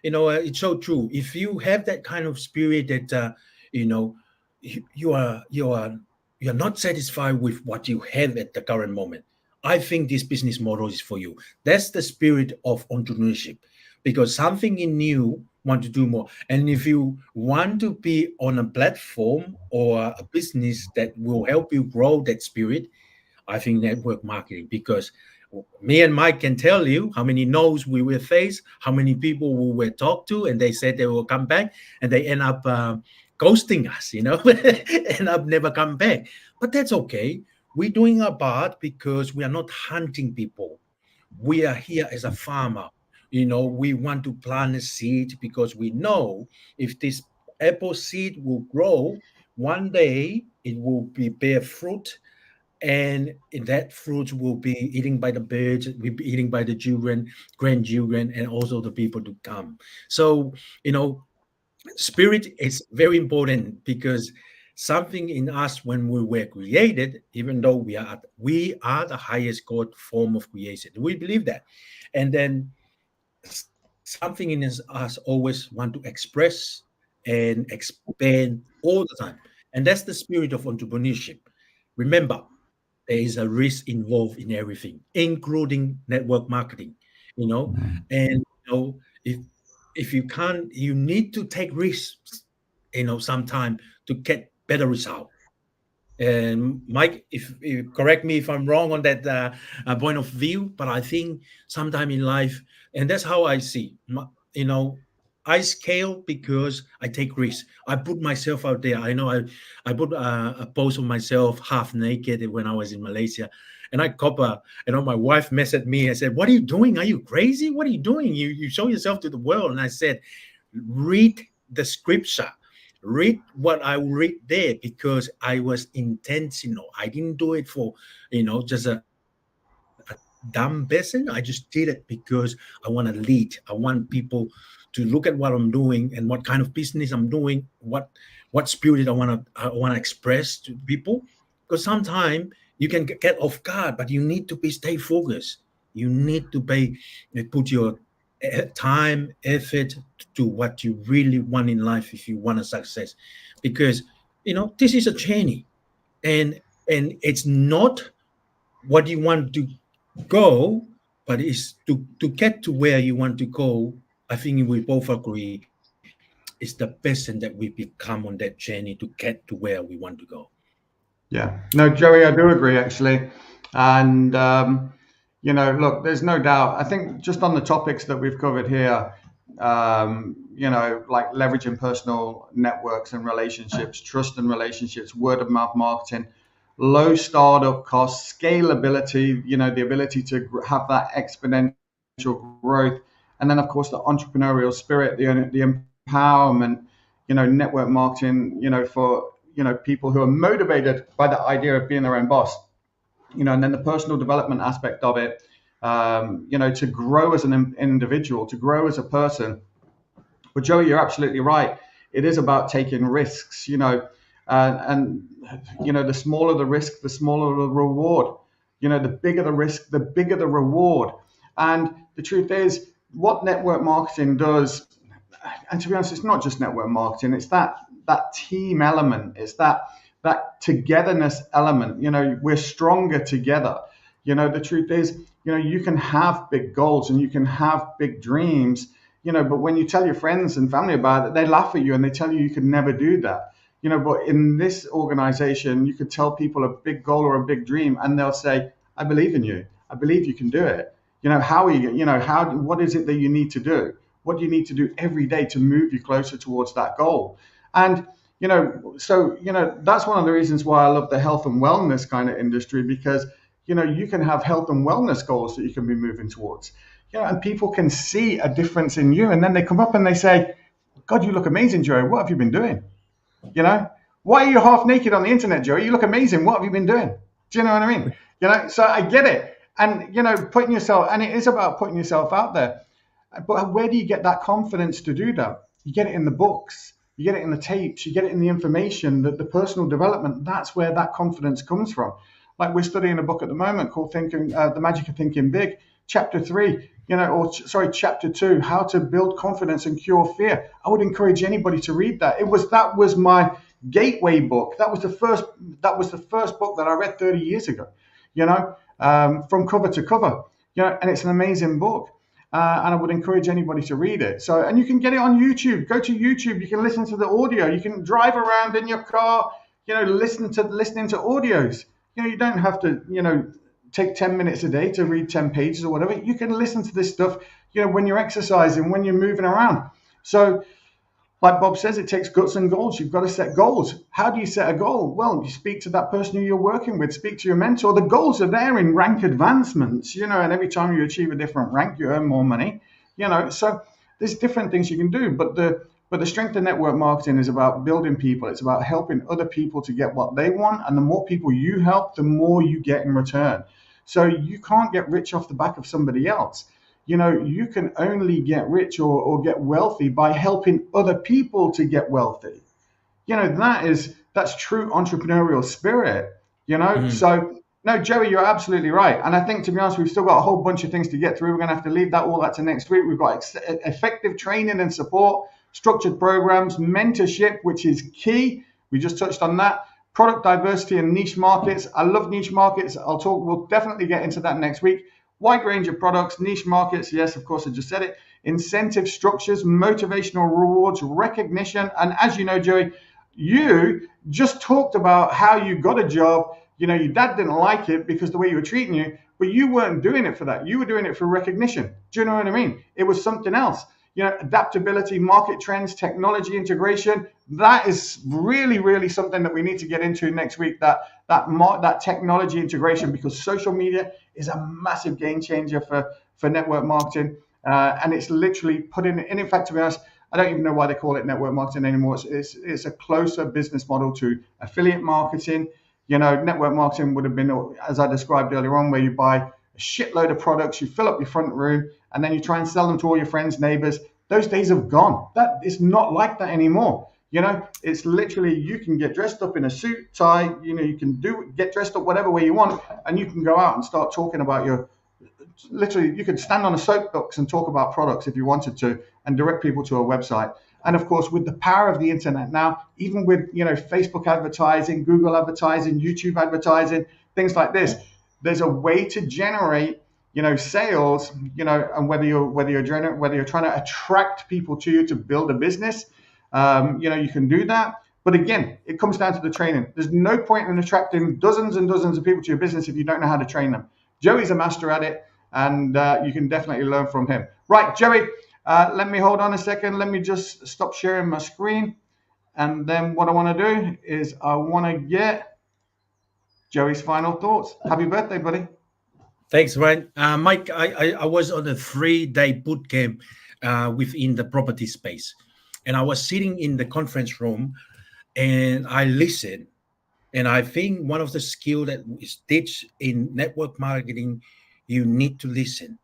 it's so true. If you have that kind of spirit that you're not satisfied with what you have at the current moment, I think this business model is for you. That's the spirit of entrepreneurship, because something in you want to do more. And if you want to be on a platform or a business that will help you grow that spirit, I think network marketing, because me and Mike can tell you how many no's we will face, how many people we will talk to, and they said they will come back, and they end up ghosting us, and I've never come back. But that's okay. We're doing our part because we are not hunting people. We are here as a farmer. We want to plant a seed because we know if this apple seed will grow, one day it will bear fruit, and that fruit will be eaten by the birds, will be eaten by the children, grandchildren, and also the people to come. So, spirit is very important because something in us when we were created, even though we are the highest God form of creation, we believe that, and then something in us always want to express and expand all the time, and that's the spirit of entrepreneurship. Remember, there is a risk involved in everything, including network marketing. And if you can't, you need to take risks. Sometime to get better result. And Mike, if correct me if I'm wrong on that point of view, but I think sometime in life, and that's how I see. I scale because I take risks. I put myself out there. I know I put a post of myself half naked when I was in Malaysia, and I copper. My wife messaged me and said, "What are you doing? Are you crazy? What are you doing? You show yourself to the world." And I said, "Read the scripture." Read what I read there because I was intentional. I didn't do it for, just a dumb person. I just did it because I want to lead. I want people to look at what I'm doing and what kind of business I'm doing, what spirit I want to express to people. Because sometimes you can get off guard, but you need to stay focused. You need to put your time, effort to what you really want in life if you want a success, because this is a journey, and it's not what you want to go, but it's to get to where you want to go. I think we both agree it's the person that we become on that journey to get to where we want to go. Yeah, no, Joey, I do agree actually. And, look, there's no doubt. I think just on the topics that we've covered here, like leveraging personal networks and relationships, trust and relationships, word of mouth marketing, low startup costs, scalability, the ability to have that exponential growth. And then, of course, the entrepreneurial spirit, the empowerment, network marketing, for people who are motivated by the idea of being their own boss, and then the personal development aspect of it, to grow as an individual, to grow as a person. But Joey, you're absolutely right. It is about taking risks, and the smaller the risk, the smaller the reward. The bigger the risk, the bigger the reward. And the truth is, what network marketing does, and to be honest, it's not just network marketing. It's that team element. It's that togetherness element. We're stronger together. The truth is, you can have big goals and you can have big dreams, but when you tell your friends and family about it, they laugh at you and they tell you could never do that. But in this organization, you could tell people a big goal or a big dream and they'll say, I believe in you. I believe you can do it. How are you, what is it that you need to do? What do you need to do every day to move you closer towards that goal? And, that's one of the reasons why I love the health and wellness kind of industry, because, you can have health and wellness goals that you can be moving towards, and people can see a difference in you. And then they come up and they say, God, you look amazing, Joey. What have you been doing? Why are you half naked on the internet, Joey? You look amazing. What have you been doing? Do you know what I mean? So I get it. And, putting yourself, and it is about putting yourself out there. But where do you get that confidence to do that? You get it in the books, you get it in the tapes, you get it in the information, that the personal development. That's where that confidence comes from. Like we're studying a book at the moment called The Magic of Thinking Big, Chapter 3, Chapter 2, How to Build Confidence and Cure Fear. I would encourage anybody to read that. That was my gateway book. That was the first book that I read 30 years ago, from cover to cover, and it's an amazing book. And I would encourage anybody to read it. So, and you can get it on YouTube. Go to YouTube. You can listen to the audio. You can drive around in your car, listening to audios. You don't have to, take 10 minutes a day to read 10 pages or whatever. You can listen to this stuff, when you're exercising, when you're moving around. So, like Bob says, it takes guts and goals. You've got to set goals. How do you set a goal? Well, you speak to that person who you're working with, speak to your mentor. The goals are there in rank advancements, and every time you achieve a different rank, you earn more money, So there's different things you can do, but the strength of network marketing is about building people. It's about helping other people to get what they want. And the more people you help, the more you get in return. So you can't get rich off the back of somebody else. You can only get rich or get wealthy by helping other people to get wealthy. That's true entrepreneurial spirit, So no, Joey, you're absolutely right. And I think, to be honest, we've still got a whole bunch of things to get through. We're going to have to leave all that to next week. We've got effective training and support, structured programs, mentorship, which is key. We just touched on that. Product diversity and niche markets. I love niche markets. We'll definitely get into that next week. Wide range of products, niche markets. Yes, of course, I just said it. Incentive structures, motivational rewards, recognition. And as you know, Joey, you just talked about how you got a job. Your dad didn't like it because the way you were treating you, but you weren't doing it for that. You were doing it for recognition. Do you know what I mean? It was something else. Adaptability, market trends, technology integration. That is really, really something that we need to get into next week. That technology integration, because social media is a massive game changer for network marketing, and it's literally putting. And in fact, to be honest, I don't even know why they call it network marketing anymore. It's a closer business model to affiliate marketing. Network marketing would have been, as I described earlier on, where you buy a shitload of products, you fill up your front room, and then you try and sell them to all your friends, neighbors. Those days have gone. That is not like that anymore. It's literally, you can get dressed up in a suit, tie, you can get dressed up whatever way you want, and you can go out and start talking about literally, you could stand on a soapbox and talk about products if you wanted to, and direct people to a website. And of course, with the power of the internet now, even with, Facebook advertising, Google advertising, YouTube advertising, things like this, there's a way to generate, sales, and whether you're trying to attract people to you to build a business, you can do that. But again, it comes down to the training. There's no point in attracting dozens and dozens of people to your business if you don't know how to train them. Joey's a master at it, and you can definitely learn from him. Right, Joey, let me hold on a second. Let me just stop sharing my screen. And then what I want to do is I want to get Joey's final thoughts. Happy birthday, buddy. Thanks, Ryan. Mike, I was on a 3-day boot camp within the property space. And I was sitting in the conference room and I listened. And I think one of the skills that is teach in network marketing, you need to listen.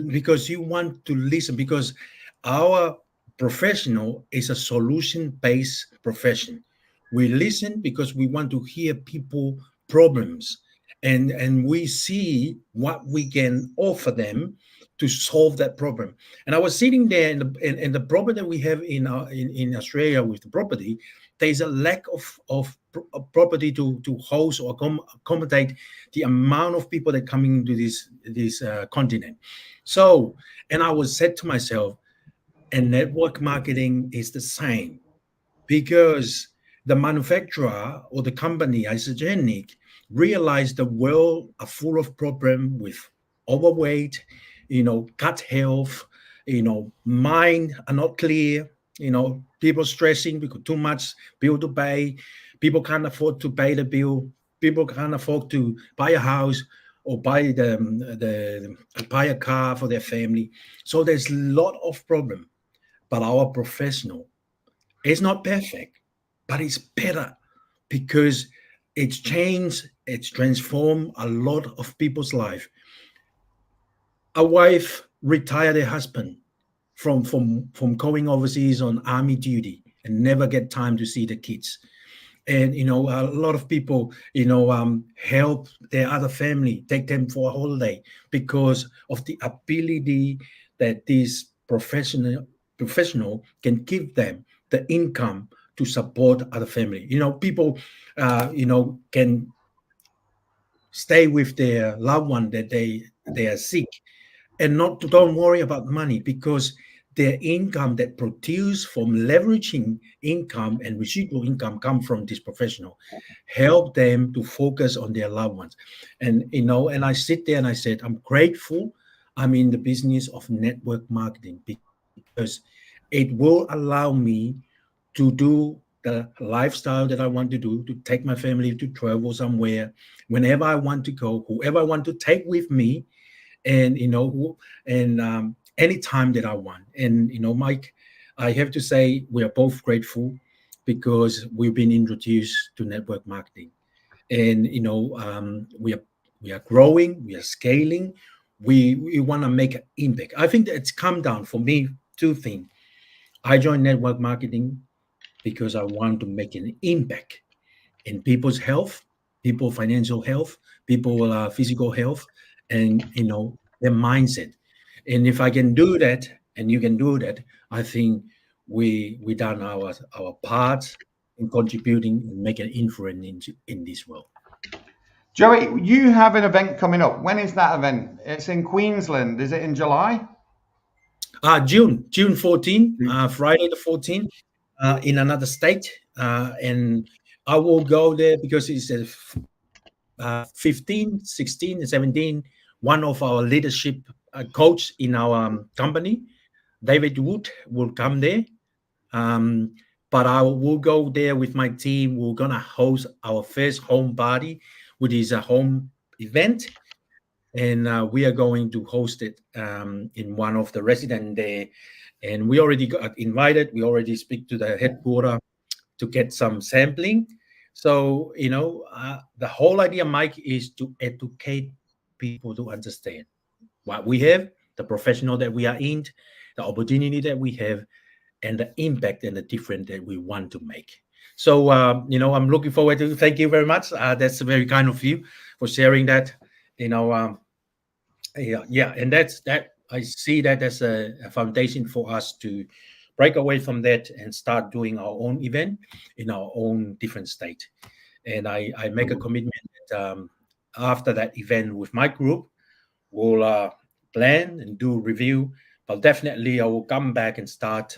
Because you want to listen, because our professional is a solution-based profession. We listen because we want to hear people problems, and we see what we can offer them to solve that problem. And I was sitting there, and the problem that we have in Australia with the property, there's a lack of property to host or accommodate the amount of people that coming into this continent. So, and I was said to myself, and network marketing is the same, because the manufacturer or the company, Isogenic, realized the world are full of problem with overweight, gut health, mind are not clear, people stressing because too much bill to pay, people can't afford to pay the bill, people can't afford to buy a house or buy a car for their family. So there's a lot of problem, but our professional is not perfect, but it's better because it's changed, it's transformed a lot of people's life. A wife retired her husband from going overseas on army duty and never get time to see the kids. And, a lot of people, help their other family, take them for a holiday because of the ability that this professional can give them the income to support other family. People, can stay with their loved one that they are sick and don't worry about money, because their income that produce from leveraging income and residual income come from this professional, help them to focus on their loved ones. And, and I sit there and I said, I'm grateful I'm in the business of network marketing, because it will allow me to do the lifestyle that I want to do, to take my family to travel somewhere, whenever I want to go, whoever I want to take with me, and any time that I want. And Mike, I have to say we are both grateful because we've been introduced to network marketing, and we are growing, we are scaling, we want to make an impact. I think that it's come down for me two things. I joined network marketing because I want to make an impact in people's health, people financial health, people physical health, and their mindset. And if I can do that, and you can do that, I think we done our part in contributing and make an influence in this world. Joey, you have an event coming up. When is that event? It's in Queensland. Is it in July? June 14, Friday the 14th, in another state, and I will go there because it's 15, 16, and 17. One of our leadership coach in our company, David Wood, will come there. But I will go there with my team. We're gonna host our first home party, which is a home event, and we are going to host it in one of the residents there. And we already got invited. We already speak to the headquarters to get some sampling. So the whole idea, Mike, is to educate people to understand what we have, the professional that we are in, the opportunity that we have, and the impact and the difference that we want to make. So I'm looking forward to. Thank you very much. That's very kind of you for sharing that. And that's that. I see that as a foundation for us to break away from that and start doing our own event in our own different state. And I make a commitment that after that event with my group, we'll plan and do review. But definitely, I will come back and start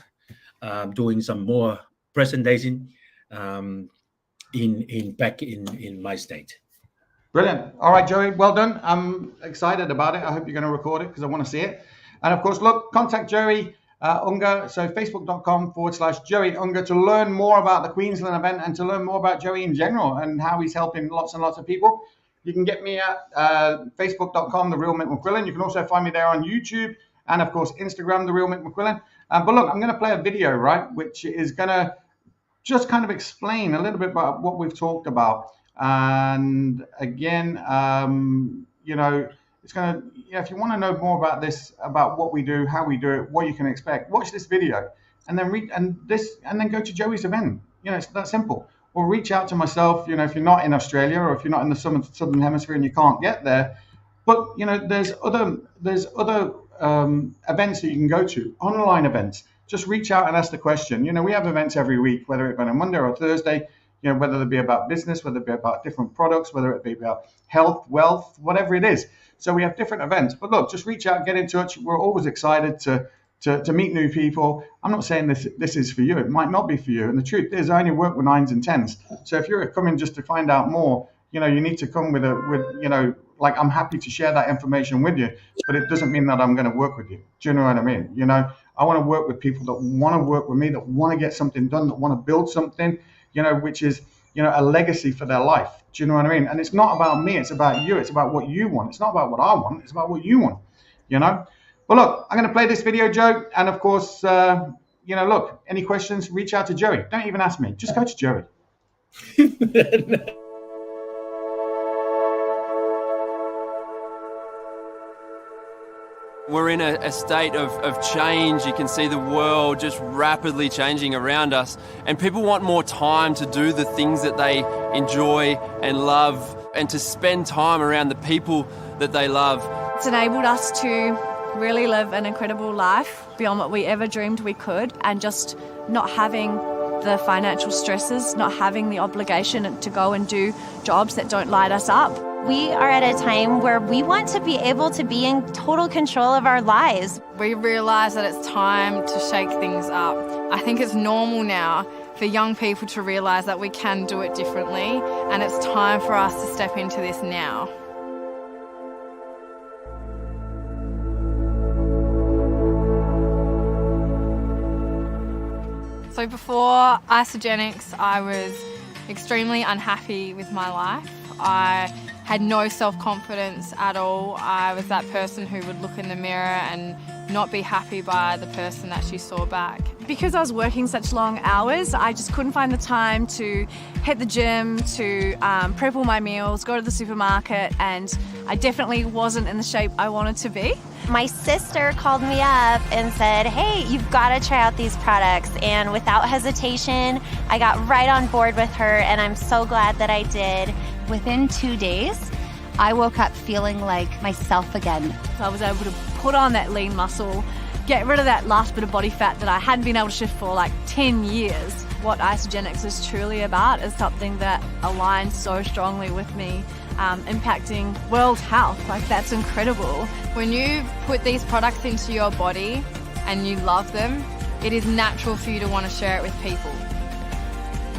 doing some more presentation back in my state. Brilliant. All right, Joey, well done. I'm excited about it. I hope you're going to record it because I want to see it. And of course, look, contact Joey Unga. So facebook.com/Joey Unga to learn more about the Queensland event and to learn more about Joey in general and how he's helping lots and lots of people. You can get me at facebook.com, The Real Mick McQuillan. You can also find me there on YouTube and, of course, Instagram, The Real Mick McQuillan. But look, I'm going to play a video, right, which is going to just kind of explain a little bit about what we've talked about. And again, it's going to, if you want to know more about this, about what we do, how we do it, what you can expect, watch this video and then then go to Joey's event. It's that simple. Or reach out to myself, if you're not in Australia or if you're not in the southern hemisphere and you can't get there. But, there's other events that you can go to, online events. Just reach out and ask the question. We have events every week, whether it be on a Monday or a Thursday, whether it be about business, whether it be about different products, whether it be about health, wealth, whatever it is. So we have different events. But look, just reach out, get in touch. We're always excited to meet new people. I'm not saying this is for you. It might not be for you. And the truth is, I only work with 9s and 10s. So if you're coming just to find out more, you need to come with I'm happy to share that information with you, but it doesn't mean that I'm going to work with you. Do you know what I mean? I want to work with people that want to work with me, that want to get something done, that want to build something, which is, a legacy for their life. Do you know what I mean? And it's not about me. It's about you. It's about what you want. It's not about what I want. It's about what you want, Well, look, I'm going to play this video, Joe. And of course, look, any questions, reach out to Joey. Don't even ask me. Just go to Joey. We're in a state of change. You can see the world just rapidly changing around us, and people want more time to do the things that they enjoy and love and to spend time around the people that they love. It's enabled us to really live an incredible life beyond what we ever dreamed we could, and just not having the financial stresses, not having the obligation to go and do jobs that don't light us up. We are at a time where we want to be able to be in total control of our lives. We realise that it's time to shake things up. I think it's normal now for young people to realise that we can do it differently, and it's time for us to step into this now. So before Isogenics, I was extremely unhappy with my life. I had no self-confidence at all. I was that person who would look in the mirror and not be happy by the person that she saw back. Because I was working such long hours, I just couldn't find the time to hit the gym, to prep all my meals, go to the supermarket, and I definitely wasn't in the shape I wanted to be. My sister called me up and said, hey, you've got to try out these products. And without hesitation, I got right on board with her, and I'm so glad that I did. Within 2 days, I woke up feeling like myself again. So I was able to put on that lean muscle, get rid of that last bit of body fat that I hadn't been able to shift for like 10 years. What Isogenics is truly about is something that aligns so strongly with me, impacting world health. Like, that's incredible. When you put these products into your body and you love them, it is natural for you to want to share it with people.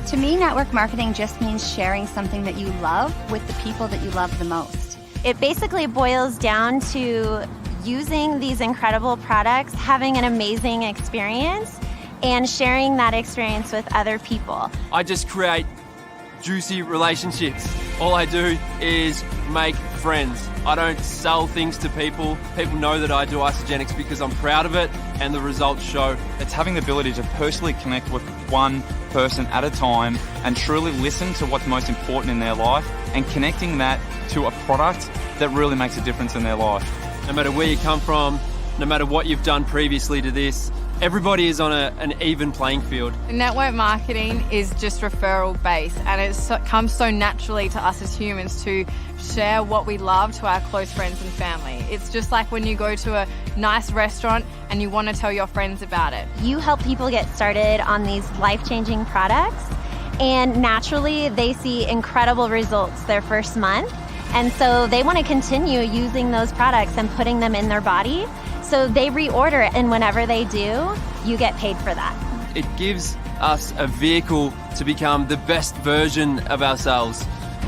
To me, network marketing just means sharing something that you love with the people that you love the most. It basically boils down to using these incredible products, having an amazing experience, and sharing that experience with other people. I just create juicy relationships. All I do is make friends. I don't sell things to people. People know that I do Isogenics because I'm proud of it, and the results show. It's having the ability to personally connect with one person at a time and truly listen to what's most important in their life and connecting that to a product that really makes a difference in their life. No matter where you come from, no matter what you've done previously to this, everybody is on an even playing field. Network marketing is just referral based, and it comes so naturally to us as humans to share what we love to our close friends and family. It's just like when you go to a nice restaurant and you want to tell your friends about it. You help people get started on these life-changing products, and naturally they see incredible results their first month, and so they want to continue using those products and putting them in their body. So they reorder it, and whenever they do, you get paid for that. It gives us a vehicle to become the best version of ourselves.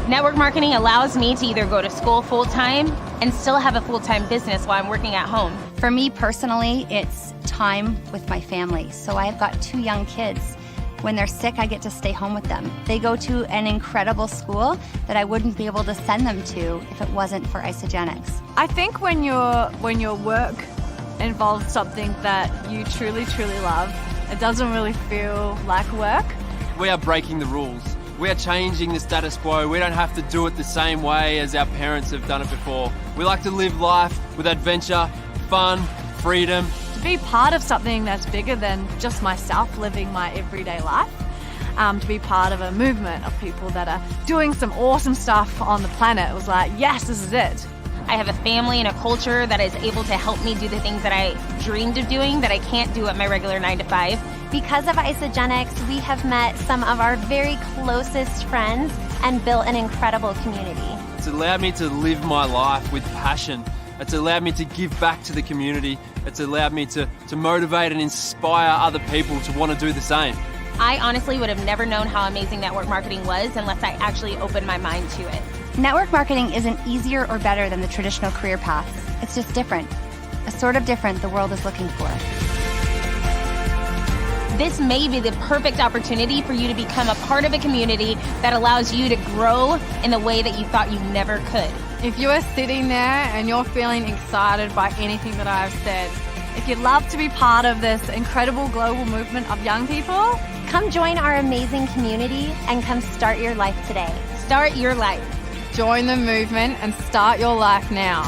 Network marketing allows me to either go to school full-time and still have a full-time business while I'm working at home. For me personally, it's time with my family. So I've got 2 young kids. When they're sick, I get to stay home with them. They go to an incredible school that I wouldn't be able to send them to if it wasn't for Isogenics. I think when your work involves something that you truly, truly love, it doesn't really feel like work. We are breaking the rules. We are changing the status quo. We don't have to do it the same way as our parents have done it before. We like to live life with adventure, fun, freedom. To be part of something that's bigger than just myself living my everyday life. To be part of a movement of people that are doing some awesome stuff on the planet. It was like, yes, this is it. I have a family and a culture that is able to help me do the things that I dreamed of doing that I can't do at my regular 9-to-5. Because of Isogenics, we have met some of our very closest friends and built an incredible community. It's allowed me to live my life with passion. It's allowed me to give back to the community. It's allowed me to motivate and inspire other people to want to do the same. I honestly would have never known how amazing network marketing was unless I actually opened my mind to it. Network marketing isn't easier or better than the traditional career paths. It's just different. A sort of different the world is looking for. This may be the perfect opportunity for you to become a part of a community that allows you to grow in the way that you thought you never could. If you are sitting there and you're feeling excited by anything that I've said, if you'd love to be part of this incredible global movement of young people, come join our amazing community and come start your life today. Start your life. Join the movement and start your life now.